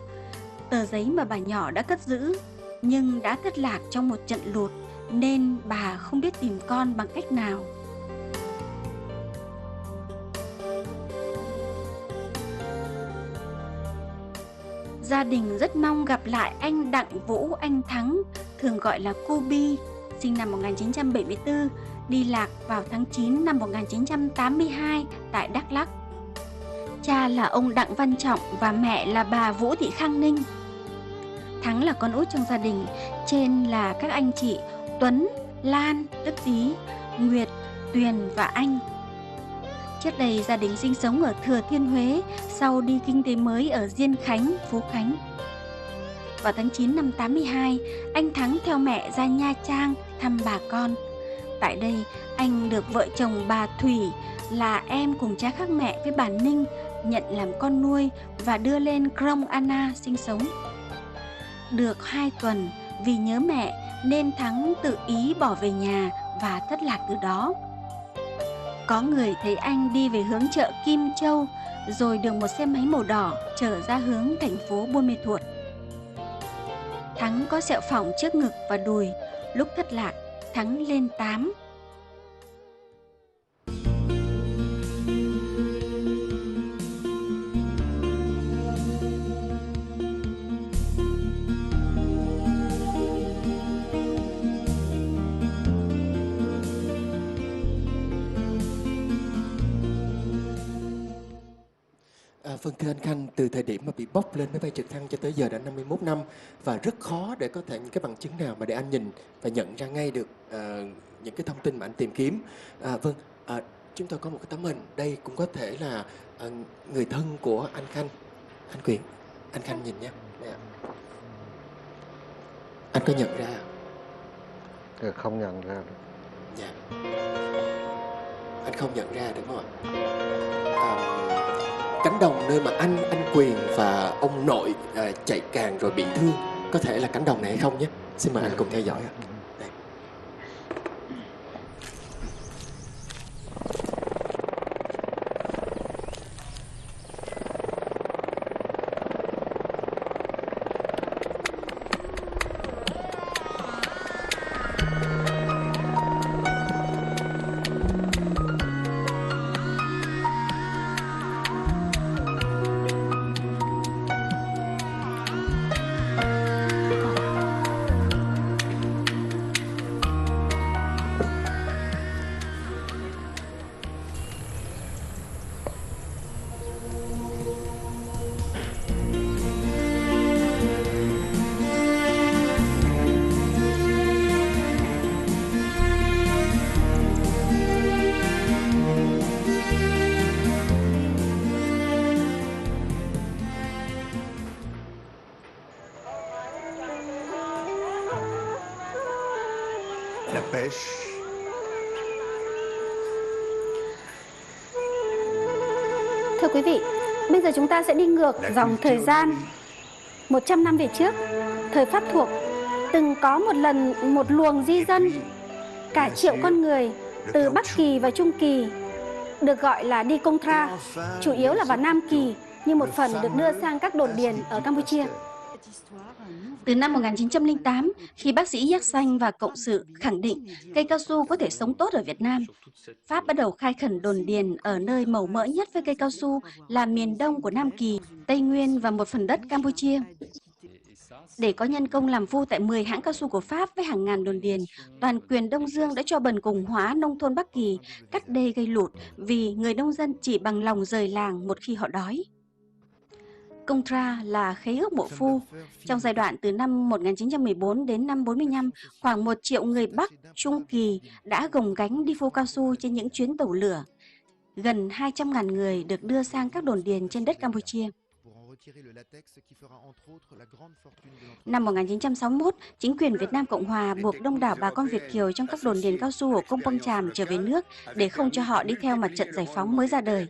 Tờ giấy mà bà Nhỏ đã cất giữ nhưng đã thất lạc trong một trận lụt, nên bà không biết tìm con bằng cách nào. Gia đình rất mong gặp lại anh Đặng Vũ Anh Thắng, thường gọi là cô Bi, sinh năm 1974, đi lạc vào tháng 9 năm 1982 tại Đắk Lắk. Cha là ông Đặng Văn Trọng và mẹ là bà Vũ Thị Khang Ninh. Thắng là con út trong gia đình, trên là các anh chị Tuấn, Lan, Đức Tý, Nguyệt, Tuyền và Anh. Trước đây gia đình sinh sống ở Thừa Thiên Huế, sau đi kinh tế mới ở Diên Khánh, Phú Khánh. Vào tháng 9 năm 82, anh Thắng theo mẹ ra Nha Trang thăm bà con. Tại đây, anh được vợ chồng bà Thủy là em cùng cha khác mẹ với bà Ninh nhận làm con nuôi và đưa lên Krông Anna sinh sống. Được 2 tuần, vì nhớ mẹ nên Thắng tự ý bỏ về nhà và thất lạc từ đó. Có người thấy anh đi về hướng chợ Kim Châu, rồi được một xe máy màu đỏ chở ra hướng thành phố Buôn Mê Thuột. Thắng có sẹo phỏng trước ngực và đùi, lúc thất lạc Thắng lên 8. Vâng, thưa anh Khanh, từ thời điểm mà bị bốc lên máy bay trực thăng cho tới giờ đã 51 năm và rất khó để có thể những cái bằng chứng nào mà để anh nhìn và nhận ra ngay được những cái thông tin mà anh tìm kiếm. Chúng tôi có một cái tấm hình, đây cũng có thể là người thân của anh Khanh. Anh Quyền, anh Khanh nhìn nhé. Đây ạ. Anh có nhận ra không? Không nhận ra được. Dạ. Anh không nhận ra đúng không ạ? Cánh đồng nơi mà anh Quyền và ông nội chạy càng rồi bị thương, có thể là cánh đồng này hay không nhé? Xin mời anh cùng theo dõi ạ. Đây. La pêche. Thưa quý vị, bây giờ chúng ta sẽ đi ngược dòng thời gian 100 năm về trước. Thời Pháp thuộc, từng có một lần một luồng di dân cả triệu con người từ Bắc Kỳ và Trung Kỳ, được gọi là đi Công Tra, chủ yếu là vào Nam Kỳ, nhưng một phần được đưa sang các đồn điền ở Campuchia. Từ năm 1908, khi bác sĩ Giác Xanh và cộng sự khẳng định cây cao su có thể sống tốt ở Việt Nam, Pháp bắt đầu khai khẩn đồn điền ở nơi màu mỡ nhất với cây cao su là miền đông của Nam Kỳ, Tây Nguyên và một phần đất Campuchia. Để có nhân công làm phu tại 10 hãng cao su của Pháp với hàng ngàn đồn điền, toàn quyền Đông Dương đã cho bần cùng hóa nông thôn Bắc Kỳ, cắt đê gây lụt vì người nông dân chỉ bằng lòng rời làng một khi họ đói. Công Tra là khế ước mộ phu. Trong giai đoạn từ năm 1914 đến năm 45, khoảng 1 triệu người Bắc, Trung Kỳ đã gồng gánh đi phu cao su trên những chuyến tàu lửa. Gần 200.000 người được đưa sang các đồn điền trên đất Campuchia. Năm 1961, chính quyền Việt Nam Cộng Hòa buộc đông đảo bà con Việt kiều trong các đồn điền cao su ở Công Pông Chàm trở về nước để không cho họ đi theo mặt trận giải phóng mới ra đời.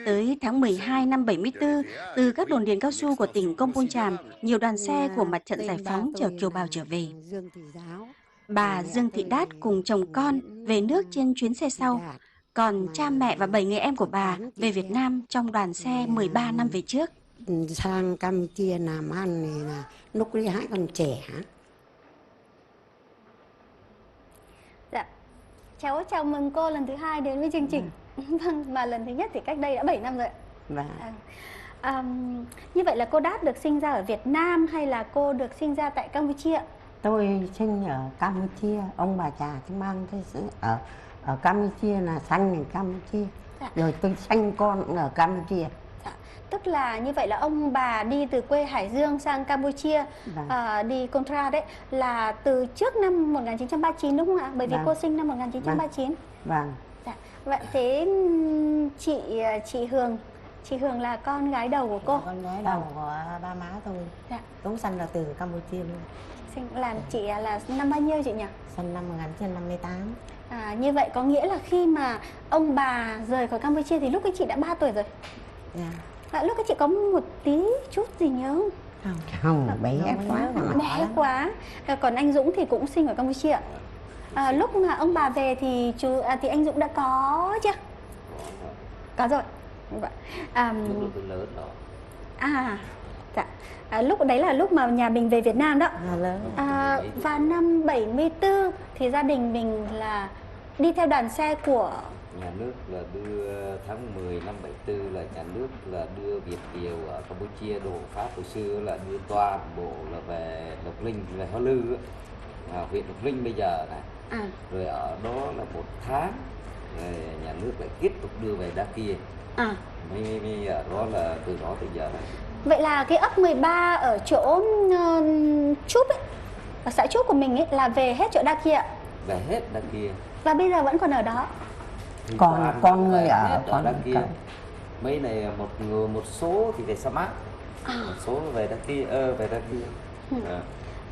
Tới tháng 12 năm 74, từ các đồn điền cao su của tỉnh Công Pông Chàm, nhiều đoàn xe của mặt trận giải phóng chở kiều bào trở về. Bà Dương Thị Đát cùng chồng con về nước trên chuyến xe sau, còn cha mẹ và 7 người em của bà về Việt Nam trong đoàn xe 13 năm về trước. Sang Campuchia làm ăn thì là lúc đi hãy còn trẻ. Dạ, cháu chào mừng cô lần thứ 2 đến với chương trình. Vâng, và lần thứ nhất thì cách đây đã 7 năm rồi ạ. Như vậy là cô Đát được sinh ra ở Việt Nam hay là cô được sinh ra tại Campuchia? Tôi sinh ở Campuchia, ông bà già tôi mang tôi ở Campuchia là sanh ở Campuchia. Rồi tôi sanh con cũng ở Campuchia. Tức là như vậy là ông bà đi từ quê Hải Dương sang Campuchia, đi Contra đấy, là từ trước năm 1939 đúng không ạ? Bởi vì cô sinh năm 1939. Vâng. Dạ. Vậy thế chị Hường là con gái đầu của cô? Con gái đầu của ba má tôi. Dạ. Cũng sanh là từ Campuchia luôn. Làm chị là năm bao nhiêu chị nhỉ? Sinh năm 1958. Như vậy có nghĩa là khi mà ông bà rời khỏi Campuchia thì lúc ấy chị đã 3 tuổi rồi. Dạ. Lúc ấy chị có một tí chút gì nhớ không? Không, bé quá. Bé quá. Còn anh Dũng thì cũng sinh ở Campuchia. Lúc mà ông bà về thì thì anh Dũng đã có chưa? Có rồi. Lớn đó. Dạ. Lúc đấy là lúc mà nhà mình về Việt Nam đó. Và năm 74 thì gia đình mình là đi theo đoàn xe của nhà nước là đưa tháng 10 năm 74 là nhà nước là đưa Việt kiều ở Campuchia đổ Pháp hồi xưa là đưa toàn bộ là về Lộc Linh, về Hoa Lư, huyện Lộc Linh bây giờ này. Rồi ở đó là 1 tháng nhà nước lại tiếp tục đưa về Đa Kia. Mới ở đó là từ đó tới giờ này. Vậy là cái ấp 13 ở chỗ Trúc ấy, ở xã Trúc của mình ấy là về hết chỗ Đa Kia ạ? Về hết Đa Kia. Và bây giờ vẫn còn ở đó? Còn con người ở Đa Kia. Mấy này một số thì về Sa Mát, một số về Đa Kia, về Đa Kia.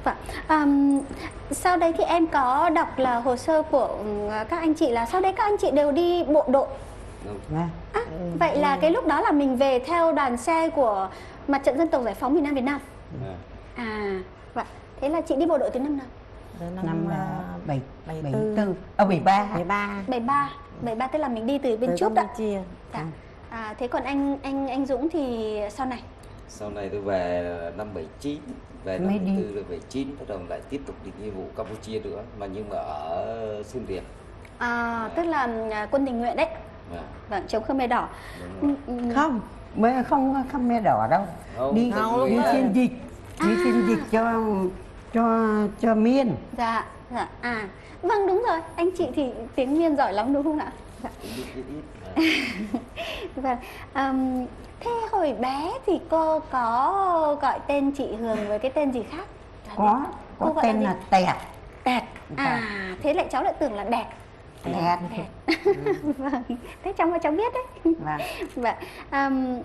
Vâng. Sau đấy thì em có đọc là hồ sơ của các anh chị là sau đấy các anh chị đều đi bộ đội. Vậy là cái lúc đó là mình về theo đoàn xe của Mặt trận Dân tộc Giải phóng miền Nam Việt Nam. Vậy thế là chị đi bộ đội từ năm nào? Năm 73 tức là mình đi từ bên Trúc đó. Thế còn anh Dũng thì sau này? Sau này tôi về năm 79, về năm 74 rồi về 9 bắt đầu lại tiếp tục đi nghĩa vụ Campuchia nữa, mà nhưng mà ở Siem Reap. Tức là quân tình nguyện đấy. Vâng, chống Khmer Đỏ. Không Khmer Đỏ đâu. Đi chiến dịch, đi chiến dịch cho Miên. Dạ. Vâng đúng rồi, anh chị thì tiếng Miên giỏi lắm đúng không ạ? Vâng. Thế hồi bé thì cô có gọi tên chị Hường với cái tên gì khác? Có tên là Tẹt. Tẹt. Thế lại cháu lại tưởng là Đẹp. Đẹp. Vâng, thế cháu biết đấy. Vâng.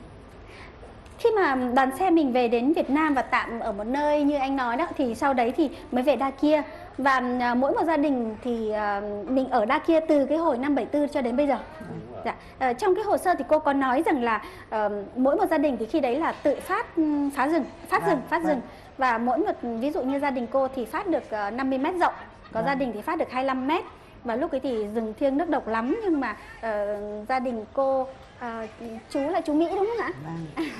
Khi mà đoàn xe mình về đến Việt Nam và tạm ở một nơi như anh nói đó, thì sau đấy thì mới về Đa Kia. Và mỗi một gia đình thì mình ở Đa Kia từ cái hồi năm 74 cho đến bây giờ. Trong cái hồ sơ thì cô có nói rằng là mỗi một gia đình thì khi đấy là tự phát rừng. Và mỗi một, ví dụ như gia đình cô thì phát được 50 mét rộng, có gia đình thì phát được 25 mét. Và lúc ấy thì rừng thiêng nước độc lắm, nhưng mà gia đình cô chú là chú Mỹ đúng không ạ?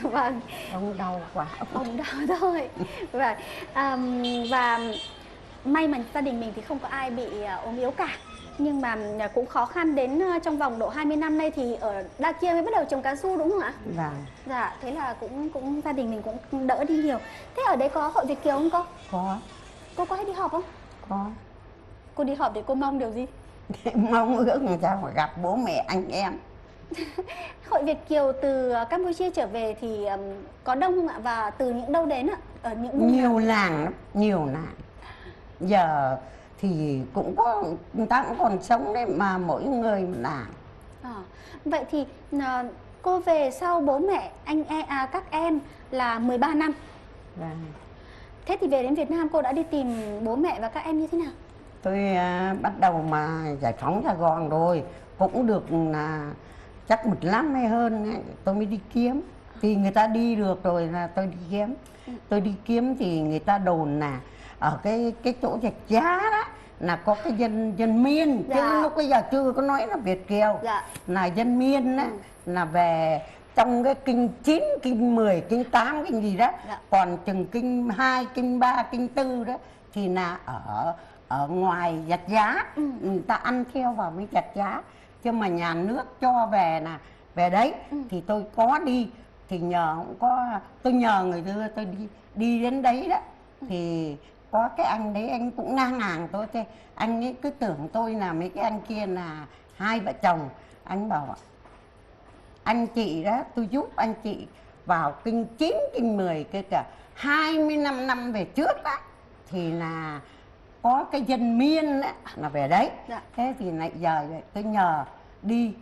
Vâng. Ông đau quá. Ông đau thôi. Và may mà gia đình mình thì không có ai bị ốm yếu cả. Nhưng mà cũng khó khăn đến trong vòng độ 20 năm nay thì ở Đa Kia mới bắt đầu trồng cao su đúng không ạ? Dạ, thế là cũng gia đình mình cũng đỡ đi nhiều. Thế ở đấy có hội Việt kiều không cô? Có. Cô có hay đi họp không? Có. Cô đi họp thì cô mong điều gì? Mong ước làm sao mà gặp bố mẹ anh em. Hội Việt kiều từ Campuchia trở về thì có đông không ạ? Và từ những đâu đến ạ? Ở những vùng nhiều làng lắm, nhiều làng. Giờ thì cũng có, người ta cũng còn sống đấy mà mỗi người một làng. Vậy thì cô về sau bố mẹ các em là 13 năm. Thế thì về đến Việt Nam cô đã đi tìm bố mẹ và các em như thế nào? Tôi bắt đầu mà giải phóng Sài Gòn rồi, cũng được chắc 15 hay hơn ấy, tôi mới đi kiếm. Thì người ta đi được rồi là tôi đi kiếm. Tôi đi kiếm thì người ta đồn là ở cái chỗ Rạch Giá đó là có cái dân Miên, chứ lúc bây giờ chưa có nói là Việt kiều. Là dân Miên á, là về trong cái kinh 9, kinh 10, kinh 8, kinh gì đó. Còn chừng kinh 2, kinh 3, kinh 4 đó thì là ở ngoài Rạch Giá. Người ta ăn theo vào với Rạch Giá. Chứ mà nhà nước cho về là về đấy. Thì tôi có đi, thì tôi nhờ người đưa tôi đi đến đấy đó. Thì có cái anh đấy, anh cũng ngang hàng tôi, thế anh ấy cứ tưởng tôi là mấy cái anh kia là hai vợ chồng. Anh bảo anh chị đó, tôi giúp anh chị vào kinh 9, kinh 10 cái cả 25 năm về trước đó, thì là có cái dân Miên đó, là về đấy. Thế thì lại giờ tôi nhờ đi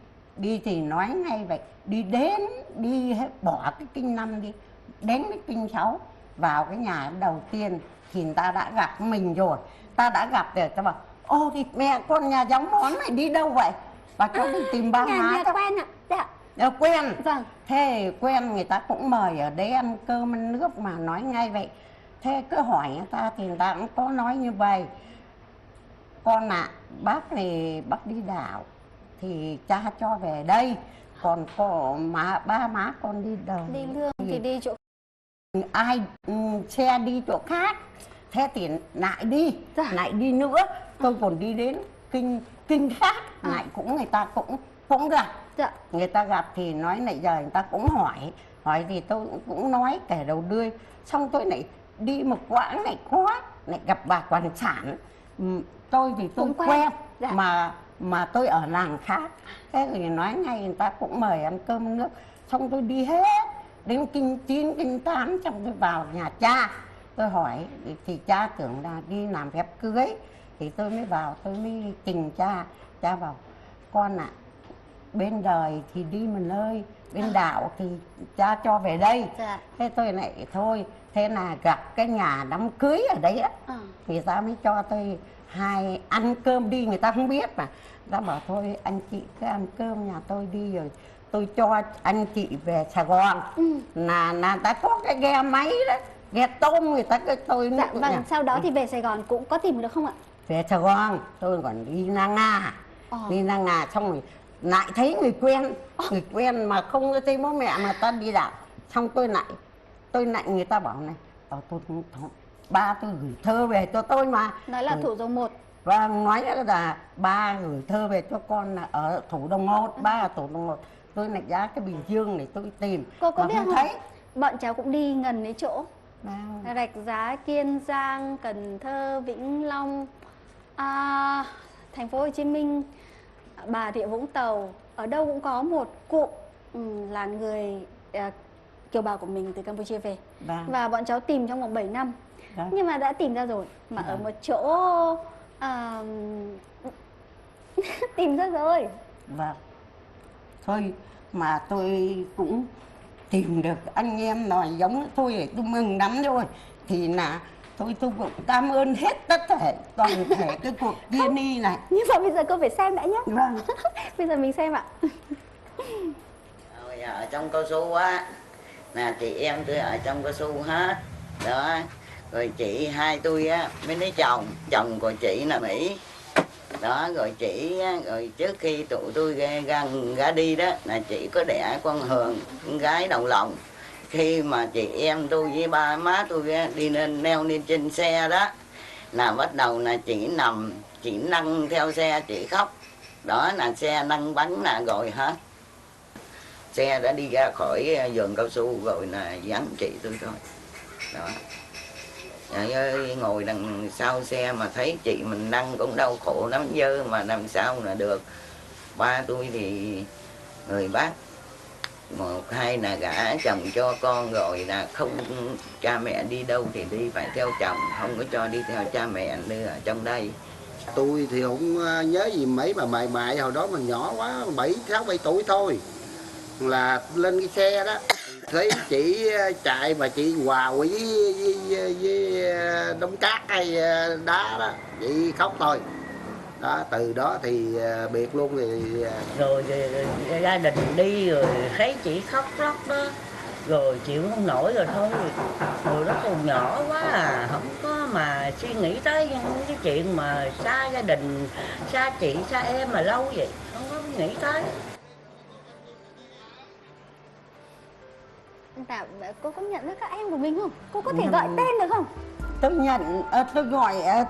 thì nói ngay vậy, đi bỏ cái kinh 5 đi, đến cái kinh 6 vào cái nhà đầu tiên thì người ta đã gặp mình rồi, ta đã gặp rồi, ta bảo ô thì mẹ con nhà giống món này đi đâu vậy, và cháu đi tìm ba má. Nhà quen ạ? Quen. Vâng. Thế quen, người ta cũng mời ở đấy ăn cơm ăn nước mà nói ngay vậy. Thế cứ hỏi người ta thì người ta cũng có nói như vậy. Con ạ, bác này bác đi đảo thì cha cho về đây, còn ba má con đi đâu? Đi lương thì đi chỗ ai xe đi chỗ khác. Thế thì lại đi nữa. Tôi còn đi đến kinh khác, lại cũng người ta cũng gặp. Người ta gặp thì nói lại giờ người ta cũng hỏi thì tôi cũng nói kể đầu đuôi. Xong tôi lại đi một quãng lại gặp bà quản sản. Tôi thì tôi quen, mà mà tôi ở làng khác. Thế thì nói ngay người ta cũng mời ăn cơm nước, xong tôi đi hết đến kinh 9, kinh 8, xong tôi vào nhà cha. Tôi hỏi thì cha tưởng là đi làm phép cưới, thì tôi mới vào, tôi mới trình cha. Cha bảo con ạ, bên đời thì đi một nơi, bên đạo thì cha cho về đây. Thế tôi lại thôi, thế là gặp cái nhà đám cưới ở đấy á, thì ta mới cho tôi hai ăn cơm đi, người ta không biết mà. Ta bảo thôi anh chị cứ ăn cơm nhà tôi đi, rồi tôi cho anh chị về Sài Gòn. Là ta có cái ghe máy đó, ghe tôm người ta cái tôi. Dạ vâng, sau đó thì về Sài Gòn cũng có tìm được không ạ? Về Sài Gòn, tôi còn đi Na Nga. Đi Na Nga xong rồi lại thấy người quen mà không có thấy bố mẹ mà ta đi đạo. Xong tôi lại người ta bảo này, ba tôi gửi thơ về cho tôi mà. Nói là Thủ Dầu Một. Và nói là ba gửi thơ về cho con là ở Thủ Dầu Một, ba ở Thủ Dầu Một. Tôi lại ra cái Bình Dương để tôi tìm. Cô có biết không? Thấy. Bọn cháu cũng đi gần mấy chỗ. Rạch Giá, Kiên Giang, Cần Thơ, Vĩnh Long, thành phố Hồ Chí Minh, Bà Rịa Vũng Tàu. Ở đâu cũng có một cụ là người kiều bào của mình từ Campuchia về. Và bọn cháu tìm trong vòng 7 năm. Nhưng mà đã tìm ra rồi. Mà ở một chỗ tìm ra rồi. Vâng. Thôi mà tôi cũng tìm được anh em nói giống tôi để tôi mừng lắm rồi. Thì là tôi cũng cảm ơn hết tất thể toàn thể cái cuộc kiên y này. Nhưng mà bây giờ cô phải xem đã nhé. Vâng. Bây giờ mình xem ạ. Ở trong cao su á, là chị em tôi ở trong cao su hết đó. Rồi chị hai tôi á mới lấy chồng của chị là Mỹ đó. Rồi chị rồi trước khi tụi tôi ra đi đó là chị có đẻ con Hường, con gái đầu lòng. Khi mà chị em tôi với ba má tôi đi leo lên trên xe đó, là bắt đầu là chị nằm, chị nâng theo xe, chị khóc đó, là xe nâng bánh là rồi hết. Xe đã đi ra khỏi vườn cao su rồi là vắng chị tôi thôi đó. Ngồi đằng sau xe mà thấy chị mình nâng cũng đau khổ lắm dơ, mà làm sao là được. Ba tôi thì người Bắc, một hai là gả chồng cho con rồi, là không cha mẹ đi đâu thì đi phải theo chồng, không có cho đi theo cha mẹ nữa ở trong đây. Tôi thì không nhớ gì mấy, mà mày hồi đó mình nhỏ quá, 6-7 tuổi thôi, là lên cái xe đó thấy chị chạy mà chị hòa với đống cát hay đá đó, chị khóc thôi đó. Từ đó thì biệt luôn. Thì rồi gia đình đi rồi thấy chị khóc lóc đó, rồi chịu không nổi rồi thôi. Rồi nó còn nhỏ quá à, không có mà suy nghĩ tới những cái chuyện mà xa gia đình, xa chị, xa em mà lâu vậy, không có nghĩ tới. Dạ, cô có nhận ra các em của mình không? Cô có thể gọi tên được không? Tôi nhận,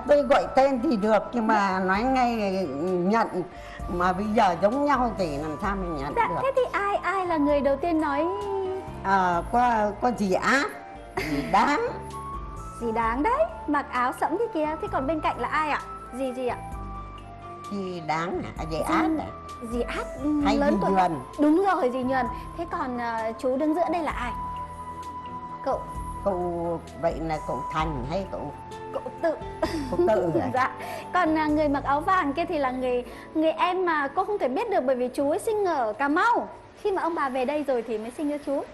tôi gọi tên thì được, nhưng mà nói ngay nhận mà bây giờ giống nhau thì làm sao mình nhận được. Thế thì ai là người đầu tiên nói? Có dì Áp, dì Đáng. Dì Đáng đấy, mặc áo sẫm thế kia. Thế còn bên cạnh là ai ạ? Dì ạ? Dì Đáng à? Dì Áp à? Dì Áp hay lớn dì tuổi. Nhuần? Đúng rồi, dì Nhuần. Thế còn chú đứng giữa đây là ai? Cậu vậy là cậu Thành hay cậu Tự? Cậu Tự à? Dạ. Còn người mặc áo vàng kia thì là người em mà cô không thể biết được, bởi vì chú ấy sinh ở Cà Mau. Khi mà ông bà về đây rồi thì mới sinh cho chú.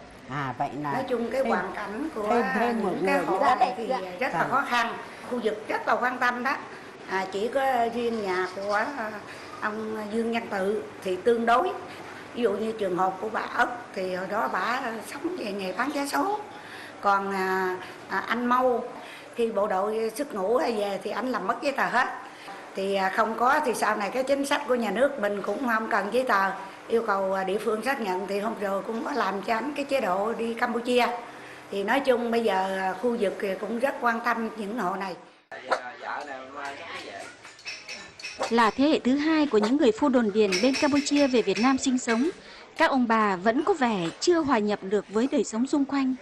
Vậy là nói chung cái hoàn cảnh của thêm một cái người hộ nữa. này thì rất là khó khăn, khu vực rất là quan tâm đó. Chỉ có riêng nhà của ông Dương Văn Tự thì tương đối. Ví dụ như trường hợp của bà Ất thì hồi đó bà sống về nghề bán vé số. Còn anh Mâu khi bộ đội xuất ngũ về thì anh làm mất giấy tờ hết. Thì không có thì sau này cái chính sách của nhà nước mình cũng không cần giấy tờ, yêu cầu địa phương xác nhận, thì hôm rồi cũng có làm cho anh cái chế độ đi Campuchia. Thì nói chung bây giờ khu vực cũng rất quan tâm những hộ này. Là thế hệ thứ hai của những người Phu Đồn Điền bên Campuchia về Việt Nam sinh sống, các ông bà vẫn có vẻ chưa hòa nhập được với đời sống xung quanh.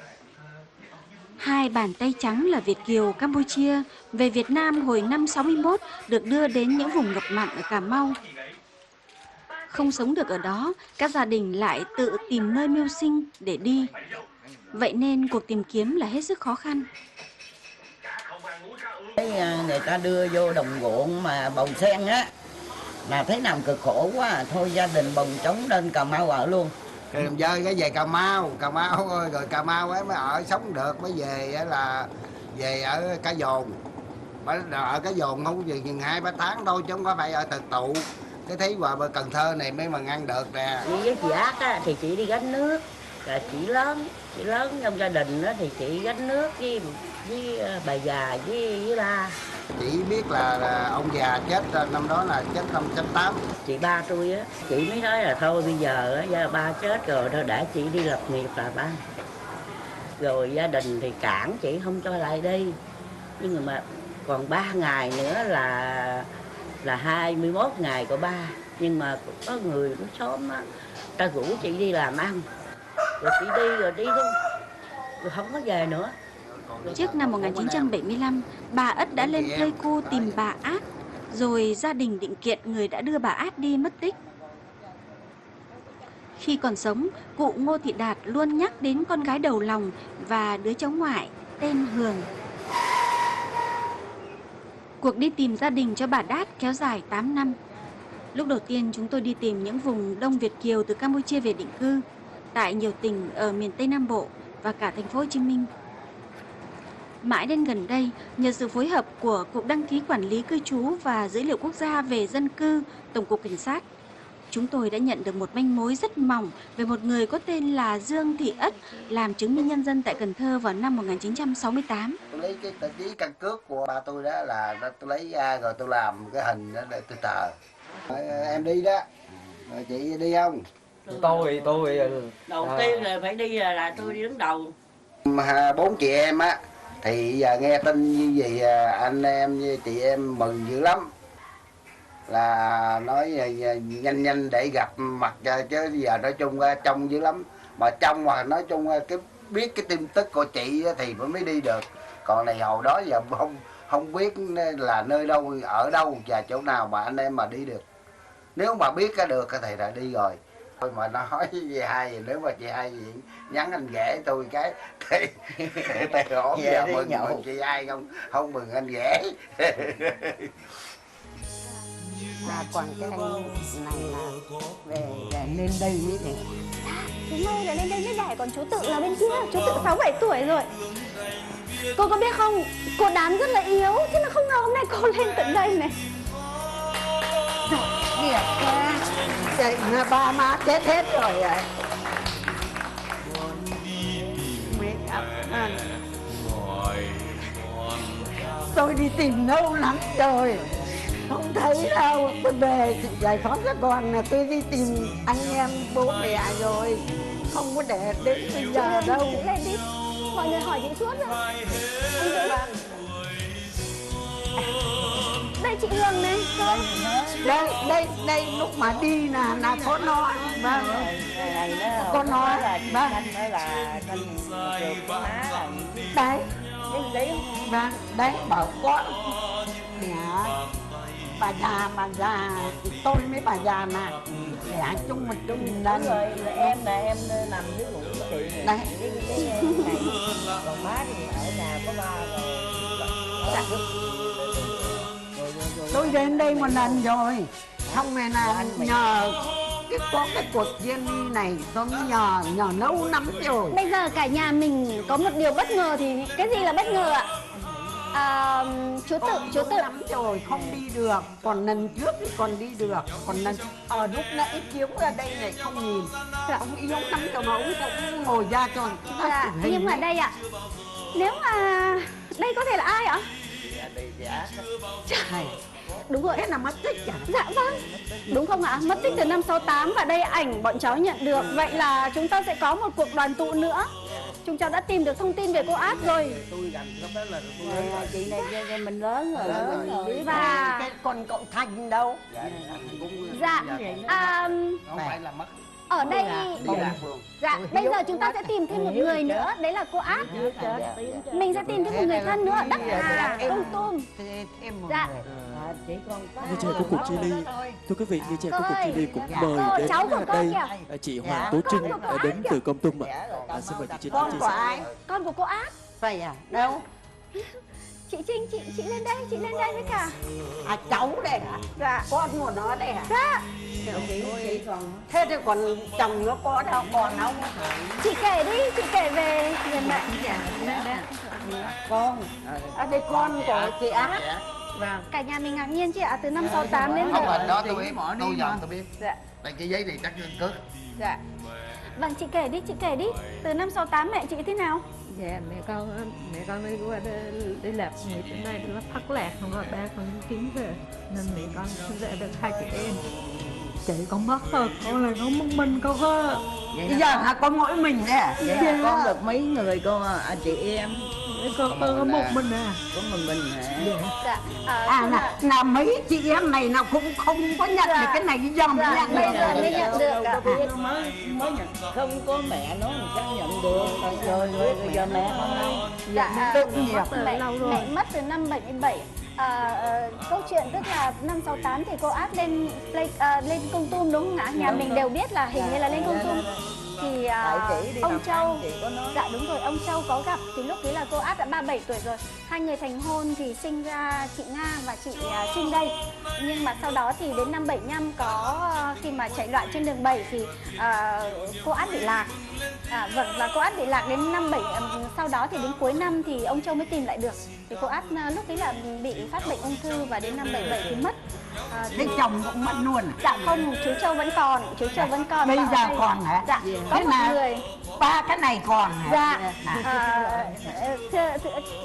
Hai bàn tay trắng là Việt kiều Campuchia về Việt Nam hồi năm 61 được đưa đến những vùng ngập mặn ở Cà Mau. không sống được ở đó, các gia đình lại tự tìm nơi mưu sinh để đi. Vậy nên cuộc tìm kiếm là hết sức khó khăn. Người ta đưa vô đồng ruộng mà bồng sen á, là thấy nằm cực khổ quá, thôi gia đình bồng trống lên Cà Mau ở luôn. Rồi dơi cái về Cà Mau rồi Cà Mau ấy mới ở sống được, mới về là về ở Cái Dồn. Ở Cái Dồn không gì chừng 2-3 tháng thôi chứ không có phải ở Thực Tụ. Cái thấy qua Cần Thơ này mới mà ngăn được nè. Với chị Ác á, thì chị đi gánh nước, là chị lớn trong gia đình đó, thì chị gánh nước với bà già với ba. Chị biết là ông già chết năm đó là chết năm 98. Chị ba tôi á, chị mới nói là thôi bây giờ á, ba chết rồi thôi để chị đi lập nghiệp là ba. Rồi gia đình thì cản chị không cho lại đi. Nhưng mà còn 3 ngày nữa là 21 ngày của ba. Nhưng mà có người cũng sớm á, ta rủ chị đi làm ăn. Rồi chị đi thôi, rồi không có về nữa. Trước năm 1975, bà Ất đã lên Pleiku tìm bà Át, rồi gia đình định kiện người đã đưa bà Át đi mất tích. Khi còn sống, cụ Ngô Thị Đạt luôn nhắc đến con gái đầu lòng và đứa cháu ngoại tên Hường. Cuộc đi tìm gia đình cho bà Đát kéo dài 8 năm. Lúc đầu tiên chúng tôi đi tìm những vùng Đông Việt Kiều từ Campuchia về định cư, tại nhiều tỉnh ở miền Tây Nam Bộ và cả thành phố Hồ Chí Minh. Mãi đến gần đây, nhờ sự phối hợp của Cục Đăng ký Quản lý Cư trú và Dữ liệu Quốc gia về Dân cư, Tổng cục Cảnh sát, chúng tôi đã nhận được một manh mối rất mỏng về một người có tên là Dương Thị Ất làm chứng minh nhân dân tại Cần Thơ vào năm 1968. Tôi lấy cái tờ giấy căn cước của ba tôi đó, là tôi lấy ra rồi tôi làm cái hình đó để tôi tờ. Em đi đó, rồi chị đi không? Tôi đầu tiên là phải đi là tôi đi đứng đầu. 4 chị em á, thì giờ nghe tin như vậy anh em với chị em mừng dữ lắm. Là nói nhanh để gặp mặt chứ giờ nói chung trông dữ lắm. Mà trong mà nói chung cái biết cái tin tức của chị thì mới đi được. Còn này hồi đó giờ không biết là nơi đâu, ở đâu và chỗ nào mà anh em mà đi được. Nếu mà biết được thì đã đi rồi. Thôi mà nói với hai, nếu mà chị hai gì nhắn anh ghẻ tôi cái thì ổn giờ mừng chị hai không mừng anh ghẻ. Là còn cái anh này là về lên đây mới để. Chú Ngô là lên đây mới đẻ, còn chú Tự là bên kia, chú Tự 6-7 tuổi rồi. Cô có biết không, cô đám rất là yếu, thế mà không ngờ hôm nay cô lên tận đây này. Điệp quá, vậy là ba má chết hết rồi ạ. Tôi đi tìm lâu lắm rồi, không thấy đâu. Tôi về giải phóng Sài Gòn là tôi đi tìm anh em bố mẹ rồi, không có để đến bây giờ đâu. Chị lên đi, mọi người hỏi chị suốt rồi. Anh Dũng ạ. Đây chị Hương này. Đây lúc mà đi là có nó. Vâng. Có nó. Vâng. Đấy. Vâng. Đấy bảo có mẹ bà già thì tôi với bà già nè để chung mình chung đây. Rồi em nằm dưới ngủ của chị. Đấy. Còn má thì ở nhà có ba rồi. Tôi đến đây một lần rồi, xong rồi là nhờ có cái cuộc viên ly này tôi mới nhờ lâu lắm rồi. Bây giờ cả nhà mình có một điều bất ngờ thì cái gì là bất ngờ ạ? Chú Tự lắm rồi không đi được, còn lần trước thì còn đi được, còn lần ở lúc nãy chiếu ra đây này không nhìn, ông yếu lắm rồi mà ông cũng ngồi ra cho. Nhưng mà đây ạ, nếu mà đây có thể là ai ạ? Trời, đúng rồi. Thế là mất tích à? Dạ vâng. Đúng không ạ? Mất tích từ năm 68 và đây ảnh bọn cháu nhận được. Vậy là chúng ta sẽ có một cuộc đoàn tụ nữa. Chúng cháu đã tìm được thông tin về cô Át rồi. Chị này mình lớn rồi. Và còn cậu Thành đâu? dạ Không phải là mất. Ở đây dạ bây giờ chúng ta sẽ tìm thêm một người nữa, đấy là cô Ác. Mình sẽ tìm thêm một người thân nữa, Đắc Hà, Công Tum. Dạ. Như trẻ của cuộc chia ly, thưa quý vị, như trẻ của cuộc chia ly cũng mời đến đây chị Hoàng Tố Trinh đến từ Công Tum ạ. Xin mời chị Trinh chia sẻ. Con của cô Ác. Vậy à? Đâu? Chị Trinh, chị lên đây với cả. Cháu đây hả? Dạ. Con của nó đây hả? Dạ. Chị còn thế thì còn chồng nó có đâu, còn đâu. Chị kể đi, chị kể về mẹ. Con. Đây con của chị Ác. Vâng. Cả nhà mình ngạc nhiên chị ạ, từ năm 68 đến giờ. Không hình đó tôi biết, tôi biết. Dạ. Đây cái giấy này chắc căn cước. Dạ. Vâng, chị kể đi. Từ năm 68 mẹ chị thế nào? Dạ, mẹ con đi qua đi làm nghề trên đây nó thất lạc, không rồi ba con kiếm về nên mẹ con sinh ra được 2 chị em. Chị con mất rồi, con là con một mình con thôi. Bây giờ hả, con mỗi mình đấy à? Dạ. Con được mấy người con chị em? Con có một mình à? Có một mình hả? Dạ. Là mấy chị em này nào cũng không có nhận được cái này, cái dòng Bây giờ mới nhận được mới nhận, không có mẹ nó mình chắc nhận được. Rồi bây giờ mẹ con đâu? Dạ, mẹ mất từ năm 77. Câu chuyện tức là năm 68 thì cô Ác lên Công Tum đúng không ạ? Nhà mình đều biết là hình như là lên Công Tum. Thì ông Châu, dạ đúng rồi, ông Châu có gặp thì lúc đấy là cô Ác đã 37 tuổi rồi. Hai người thành hôn thì sinh ra chị Nga và chị Trinh đây. Nhưng mà sau đó thì đến năm 75 khi mà chạy loạn trên đường 7 thì cô Ác bị lạc. Vâng, và cô Ác bị lạc đến năm 7, sau đó thì đến cuối năm thì ông Châu mới tìm lại được. Thì cô Ác lúc đấy là bị phát bệnh ung thư và đến năm 77 thì mất. Thế chồng cũng mất luôn à? Dạ không, chú Châu vẫn còn, Bây giờ còn hả? Dạ, có thế một người. Ba cái này còn hả? Dạ.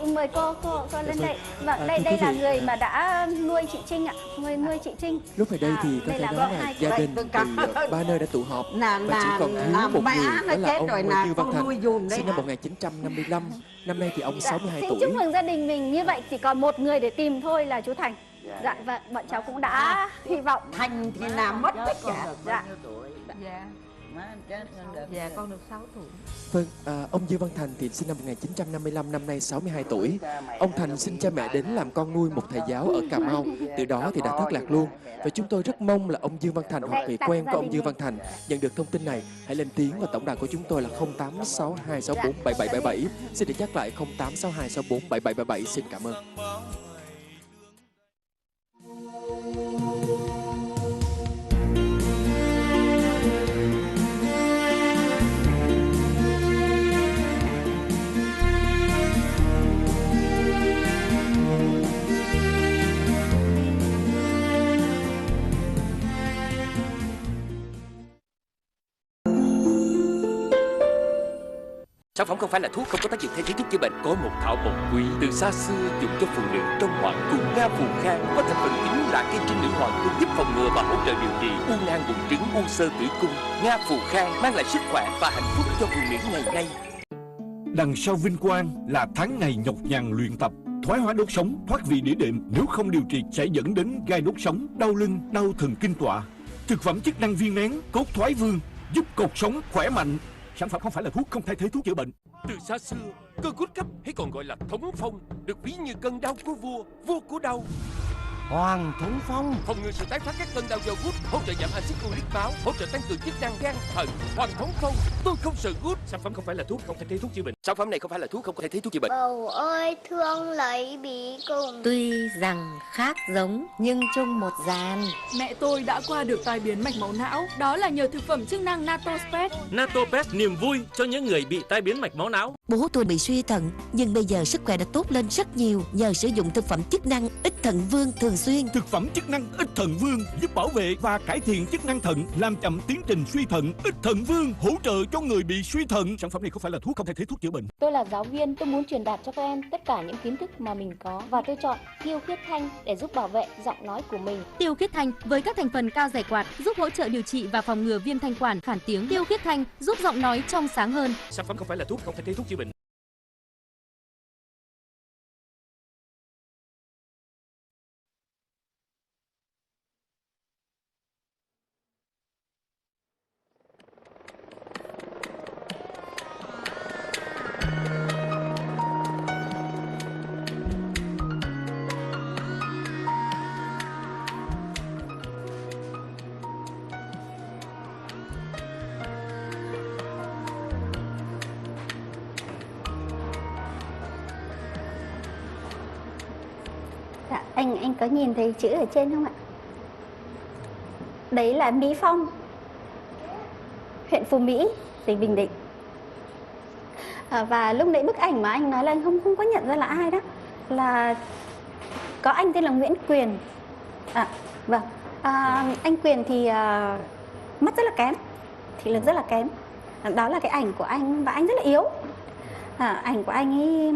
Mời cô lên đây. Vâng, đây là người mà đã nuôi chị Trinh ạ, nuôi chị Trinh. Lúc này đây thì có thể nói là gia đình từ ba nơi đã tụ họp và chỉ còn thiếu một người, đó là ông Nguyễn Như Văn Thành, sinh năm 1955. Năm nay thì ông 62 tuổi. Xin chúc mừng gia đình mình, như vậy chỉ còn một người để tìm thôi là chú Thành. Dạ, và bọn cháu cũng đã hy vọng. Thành thì làm mất tất cả. Dạ. Dạ, con được 6 tuổi. Vâng, ông Dương Văn Thành thì sinh năm 1955, năm nay 62 tuổi. Ông Thành xin cha mẹ đến làm con nuôi một thầy giáo ở Cà Mau, từ đó thì đã thất lạc luôn. Và chúng tôi rất mong là ông Dương Văn Thành hoặc người quen của ông Dương Văn Thành nhận được thông tin này, hãy lên tiếng vào tổng đài của chúng tôi là 0862647777. Xin được nhắc lại 0862647777. Xin cảm ơn. Sản phẩm không phải là thuốc, không có tác dụng thay thế thuốc chữa bệnh. Có một thảo mộc quý từ xa xưa dùng cho phụ nữ trong hoàng cung. Nga Phù Khang có thành phần chính là cây trinh nữ hoàng cung, giúp phòng ngừa và hỗ trợ điều trị u nang buồng trứng, u xơ tử cung. Nga Phù Khang mang lại sức khỏe và hạnh phúc cho phụ nữ ngày nay. Đằng sau vinh quang là tháng ngày nhọc nhằn luyện tập. Thoái hóa đốt sống, thoát vị đĩa đệm nếu không điều trị sẽ dẫn đến gai đốt sống, đau lưng, đau thần kinh tọa. Thực phẩm chức năng viên nén cốt thoái vương giúp cột sống khỏe mạnh. Sản phẩm không phải là thuốc, không thay thế thuốc chữa bệnh. Từ xa xưa, cơ cốt cấp hay còn gọi là thống phong được ví như cơn đau của vua, vua của đau. Hoàng Thống Phong phòng ngừa sự tái phát các cơn đau do gút, hỗ trợ giảm axit uric máu, hỗ trợ tăng cường chức năng gan, thận. Hoàng Thống Phong, tôi không sợ gút. Sản phẩm không phải là thuốc, không thay thế thuốc chữa bệnh. Sản phẩm này không phải là thuốc, không thay thế thuốc chữa bệnh. Bầu ơi thương lấy bí cùng. Tuy rằng khác giống nhưng chung một dàn. Mẹ tôi đã qua được tai biến mạch máu não, đó là nhờ thực phẩm chức năng Natospet. Natospet niềm vui cho những người bị tai biến mạch máu não. Bố tôi bị suy thận nhưng bây giờ sức khỏe đã tốt lên rất nhiều nhờ sử dụng thực phẩm chức năng ít thận vương thường xuyên. Thực phẩm chức năng ít thận vương giúp bảo vệ và cải thiện chức năng thận, làm chậm tiến trình suy thận. Ít thận vương hỗ trợ cho người bị suy thận. Sản phẩm này không phải là thuốc, không thay thế thuốc chữa bệnh. Tôi là giáo viên, tôi muốn truyền đạt cho các em tất cả những kiến thức mà mình có và tôi chọn Tiêu Khiết Thanh để giúp bảo vệ giọng nói của mình. Tiêu Khiết Thanh với các thành phần cao giải quạt giúp hỗ trợ điều trị và phòng ngừa viêm thanh quản, khản tiếng. Tiêu Khiết Thanh giúp giọng nói trong sáng hơn. Sản phẩm không phải là thuốc, không thay thế thuốc chữa bệnh. Dạ, anh có nhìn thấy chữ ở trên không ạ? Đấy là Mỹ Phong, huyện Phú Mỹ, tỉnh Bình Định. Và lúc nãy bức ảnh mà anh nói là anh không có nhận ra là ai đó, là có anh tên là Nguyễn Quyền. Vâng, anh Quyền thì mắt rất là kém, thị lực rất là kém. Đó là cái ảnh của anh và anh rất là yếu. Ảnh của anh ấy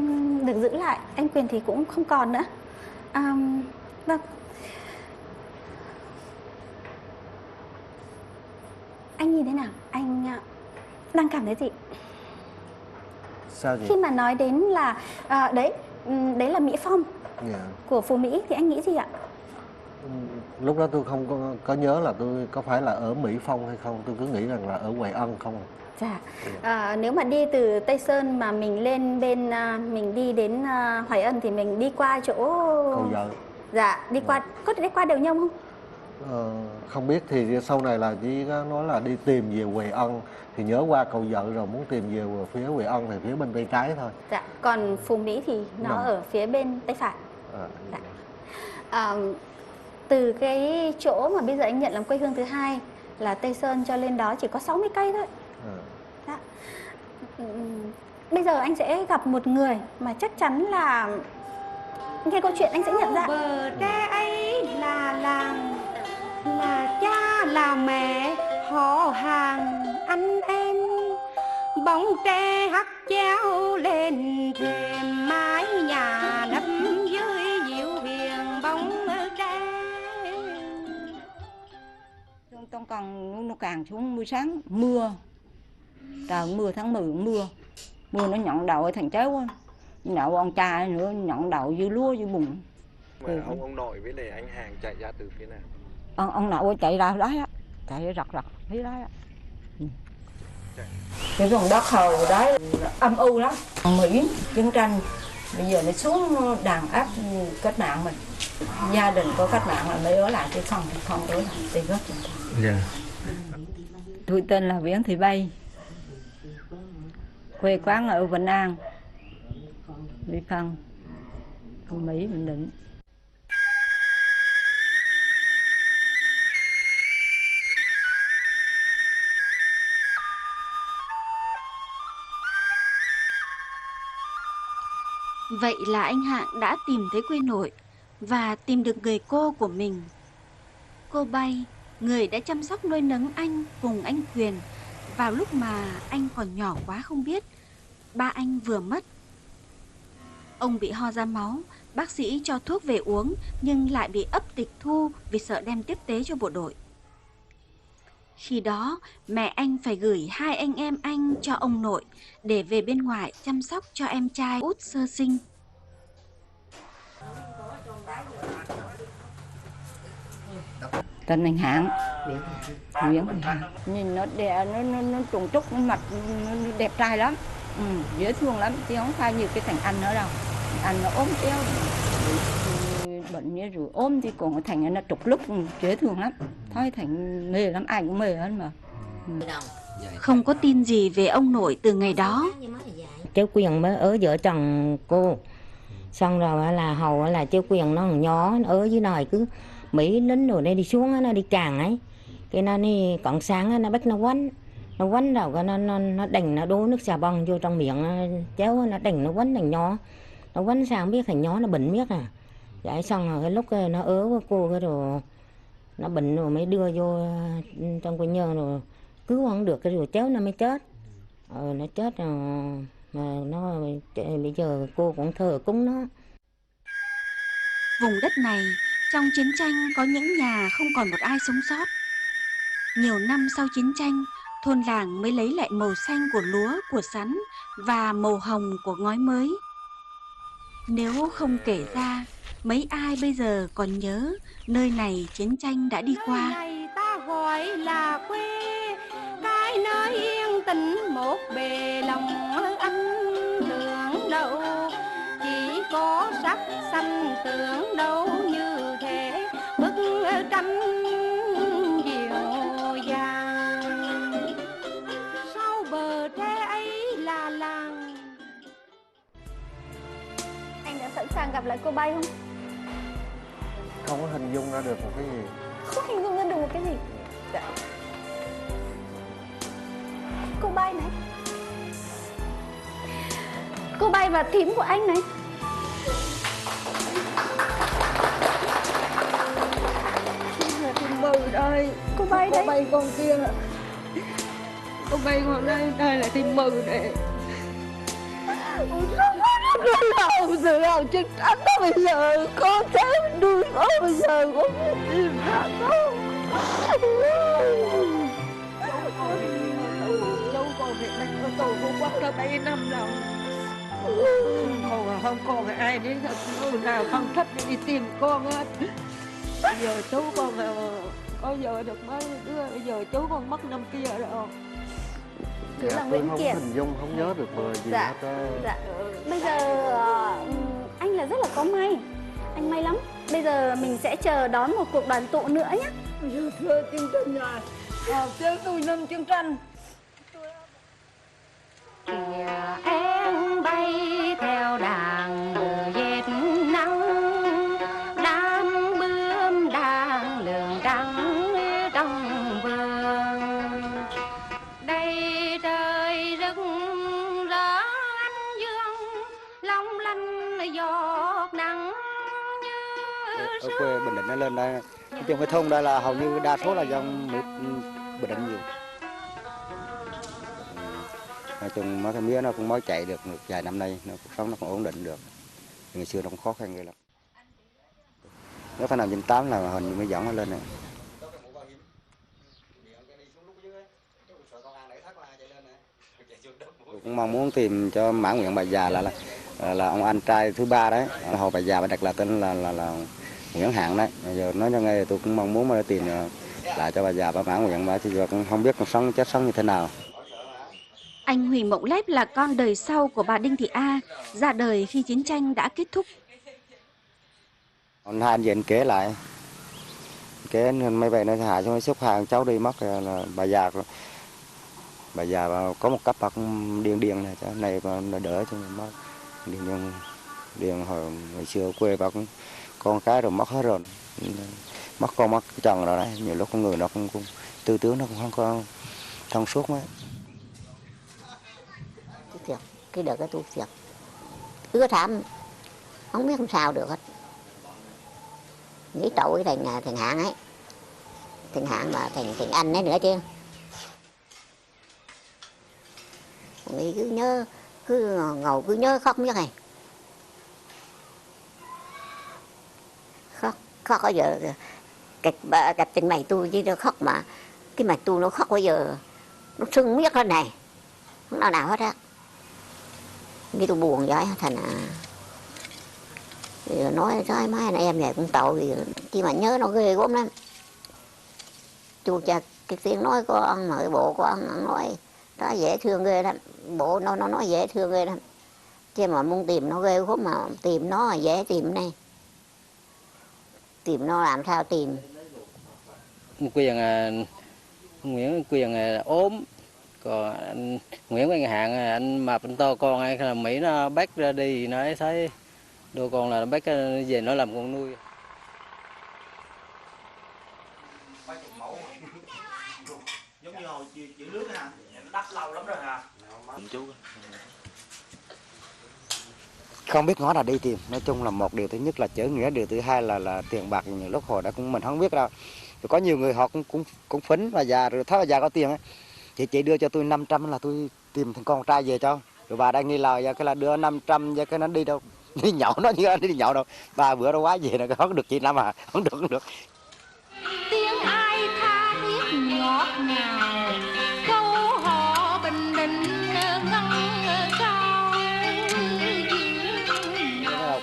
được giữ lại, anh Quyền thì cũng không còn nữa. Vâng. Anh nhìn thế nào? Anh đang cảm thấy gì? Sao vậy? Khi mà nói đến là đấy là Mỹ Phong của Phú Mỹ thì anh nghĩ gì ạ? Lúc đó tôi không có nhớ là tôi có phải là ở Mỹ Phong hay không, tôi cứ nghĩ rằng là ở Hoài Ân không. Dạ. Nếu mà đi từ Tây Sơn mà mình lên bên mình đi đến Hoài Ân thì mình đi qua chỗ Cầu Vợ. Dạ, đi qua có thể đi qua Đèo Nhông không? Không biết, thì sau này là chỉ có nói là đi tìm về Hoài Ân thì nhớ qua Cầu Vợ rồi muốn tìm về phía Hoài Ân thì phía bên tay trái thôi. Dạ, còn Phú Mỹ thì nó ở phía bên tay phải. Dạ. Từ cái chỗ mà bây giờ anh nhận làm quê hương thứ hai là Tây Sơn cho lên đó chỉ có 60 cây thôi. Dạ. Bây giờ anh sẽ gặp một người mà chắc chắn là nghe câu chuyện anh sẽ nhận ra. Bờ tre ấy là làng, là cha là mẹ họ hàng anh em, bóng tre hắt chéo lên thềm mái nhà nấp dưới dịu hiền bóng tre. Trong còn nó càng xuống buổi sáng mưa, trời mưa tháng 10 mưa nó nhọn đầu ở thành chéo á, nhậu ông cha nữa nhọn đầu dưới lúa dưới bùn. Mà ông nội với lại anh Hàng chạy ra từ phía nào? Ông nội chạy ra đó á, chạy rặt phía đó á. Cái vùng đất hầu đấy âm u lắm. Mỹ chiến tranh bây giờ nó xuống đàn áp cách mạng mình, gia đình có cách mạng là mới ở lại, chứ không ở lại thì rất là Tôi tên là Viễn Thị Bay, quê quán ở Vĩnh An, Lý Phân, Mỹ, Bình Định. Vậy là anh Hạng đã tìm thấy quê nội và tìm được người cô của mình. Cô Bay, người đã chăm sóc nuôi nấng anh cùng anh Quyền vào lúc mà anh còn nhỏ quá không biết. Ba anh vừa mất. Ông bị ho ra máu, bác sĩ cho thuốc về uống nhưng lại bị ấp tịch thu vì sợ đem tiếp tế cho bộ đội. Khi đó, mẹ anh phải gửi hai anh em anh cho ông nội để về bên ngoài chăm sóc cho em trai út sơ sinh. Tên anh Hạng, Nguyễn Hạng. Nhìn nó trùng trúc, nó mặt nó đẹp trai lắm, dễ thương lắm, chứ không phải như cái thằng anh nữa đâu. Anh nó ốm téo, bệnh như rồi ốm thì còn thằng nó trục lúc dễ thương lắm, thấy thằng mê lắm, ai cũng mê hết mà. Không có tin gì về ông nội từ ngày đó. Cháu Quyền mới ở vợ chồng cô, xong rồi là hầu là cháu Quyền nó nhỏ, nó ở dưới này cứ Mỹ lính rồi đây đi xuống nó đi càng ấy, cái nó đi còn sáng nó bắt nó quánh rồi nó đành nó đổ nước xà bông vô trong miệng cháu, nó đành nó quánh thằng nhỏ, nó quánh sang biết thằng nhỏ nó bệnh biết à. Vậy xong rồi cái lúc nó ớ với cô cái rồi nó bệnh rồi mới đưa vô trong quê nhơn rồi cứu không được cái rồi cháu nó mới chết. Nó chết rồi mà nó bây giờ cô cũng thờ cúng nó. Vùng đất này trong chiến tranh có những nhà không còn một ai sống sót. Nhiều năm sau chiến tranh, thôn làng mới lấy lại màu xanh của lúa, của sắn và màu hồng của ngói mới. Nếu không kể ra, mấy ai bây giờ còn nhớ nơi này chiến tranh đã đi qua. Này ta gọi là quê, cái nơi yên tĩnh một bề lòng anh tưởng đâu, chỉ có sắc xanh tưởng đâu như thế bức tranh dịu dàng. Sau bờ tre ấy là làng. Anh đã sẵn sàng gặp lại cô Bay không? không có hình dung ra được một cái gì. Không hình dung ra được một cái gì. Dạ. Cô Bay này, cô Bay và thím của anh này. Thím Mừ đây. Cô Bay đấy. Cô Bay con kia. Cô Bay con đây, đây là thím Mừ này. Ông giờ nào chắc chắn đó, bây giờ con thấy đuôi con bây giờ con biết tìm ra không? Đâu còn phải đánh con tổ cũng quắc là 7 năm rồi. Không còn phải ai đến lúc nào không thất đi tìm con hết. Bây giờ chú con có vợ được mấy đứa, bây giờ chú con mất năm kia rồi. Chú là tôi Nguyễn không Kiệt. hình dung, không nhớ được lời gì Dạ. hết á. Dạ. Bây giờ anh là rất là có may. Anh may lắm. Bây giờ mình sẽ chờ đón một cuộc đoàn tụ nữa nhé. Thưa chương trình rồi. Chứ tôi năm chương trình. Em bay theo đàn dệt nắng, đám bướm đang lượn trắng trong vườn. Đây trời rất rõ ánh dương, long lanh giọt nắng ở quê Bình Định nó lên đây, trong cái thôn đây là hầu như đa số là dân Bình Định nhiều. Nói chung mấy cái mía nó cũng mới chạy được vài năm nay, cuộc sống nó cũng ổn định được. Ngày xưa nó cũng khó khăn ghê lắm. Nếu cái năm 98 là hình như mới dẫn nó lên này. Tôi cũng mong muốn tìm cho mãn nguyện bà già là ông anh trai thứ ba đấy. Hồi bà già bà đặt là tên là Nguyễn Hạng đấy. Bây giờ nói cho nghe tôi cũng mong muốn mà tìm lại cho bà già bà mãn nguyện, bà thì giờ cũng không biết cuộc sống chết sống như thế nào. Anh Huỳnh Mộng Lép là con đời sau của bà Đinh Thị A, ra đời khi chiến tranh đã kết thúc. Hai anh về anh kể lại, kể mấy về nó hạ cho mấy xúc hàng cháu đi mất là bà già có một cấp bạc điên này, cho này mà đỡ cho mình mất điên hồi ngày xưa quê bác con cái rồi mất hết rồi, mất con mất chồng rồi đấy, nhiều lúc con người nó cũng tư tưởng nó cũng không có thông suốt mấy. Cái đợt cái tôi việc cứ thảm không biết làm sao được hết, nghĩ tội thành Hạng ấy, thành Hạng mà thành anh ấy nữa chứ, nghĩ cứ nhớ cứ ngồi cứ nhớ khóc như này, khóc có giờ gặp tình mày tôi chứ nó khóc mà cái mạch tôi nó khóc bây giờ nó sưng miết lên này không nào hết á. Cái tôi buồn vậy thành nói trái mấy anh em này cũng tội gì chứ mà nhớ nó ghê gớm lắm. Chú cha cái tiếng nói của ông mà cái bộ của ông nói nó dễ thương ghê lắm, bộ nó nói dễ thương ghê lắm chứ mà muốn tìm nó ghê gớm, mà tìm nó là dễ tìm này, tìm nó làm sao tìm. Nguyễn Quyền ốm, còn anh Nguyễn Văn Hạng anh mà anh to con ấy là Mỹ nó bắt ra đi, nó thấy đôi con là nó bắt về nó làm con nuôi. Giống như hồi giữ nước hả? Đắp lâu lắm rồi hả? Chú. Không biết ngõ nào đi tìm, nói chung là một điều thứ nhất là chữ nghĩa, điều thứ hai là tiền bạc nhiều lúc hồi đó cũng mình không biết đâu. Rồi có nhiều người họ cũng phấn và già rồi thấy bà già có tiền ấy. Chị đưa cho tôi 500 là tôi tìm thằng con trai về cho. Rồi bà đang nghi lời giờ cái là đưa 500 giờ cái nó đi đâu. Đi nhậu nó như đi nhậu đâu. 3 bữa nó quá về nó không được chị Năm à, không được. Tiếng ai tha thiết ngọt ngào, câu hò bình định ngân cao.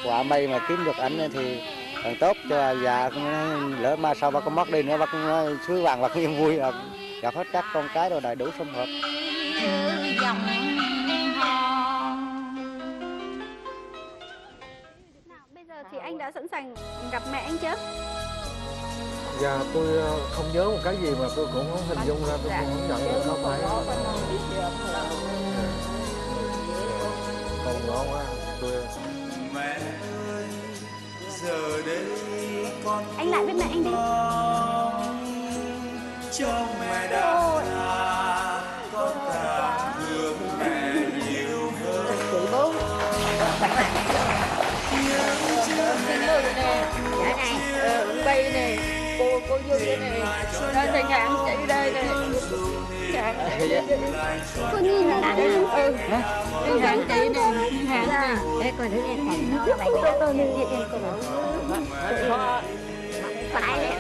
Quả may mà kiếm được ảnh thì càng tốt cho già, lỡ mai sau bà có mất đi nữa bà cũng nói suối vàng bà cũng yên vui, gặp hết các con cái rồi đầy đủ xung hợp. Bây giờ thì anh đã sẵn sàng gặp mẹ anh chưa? Dạ tôi không nhớ một cái gì mà tôi cũng không hình dung ra, tôi cũng không nhận được nó phải. Không ngon quá tôi. Mẹ ơi, giờ đây con Anh lại với mẹ anh đi. Trong mẹ đã già, con càng thương mẹ nhiều hơn. Chị bố. Xin lỗi nè. Dạ này. Đây nè, cô Dương đây nè. Đây thầy Ngạn chị đây nè. Cô nhìn là Ngạn chị nè. Ngạn nè. Để coi thử em thành nó đây. Phải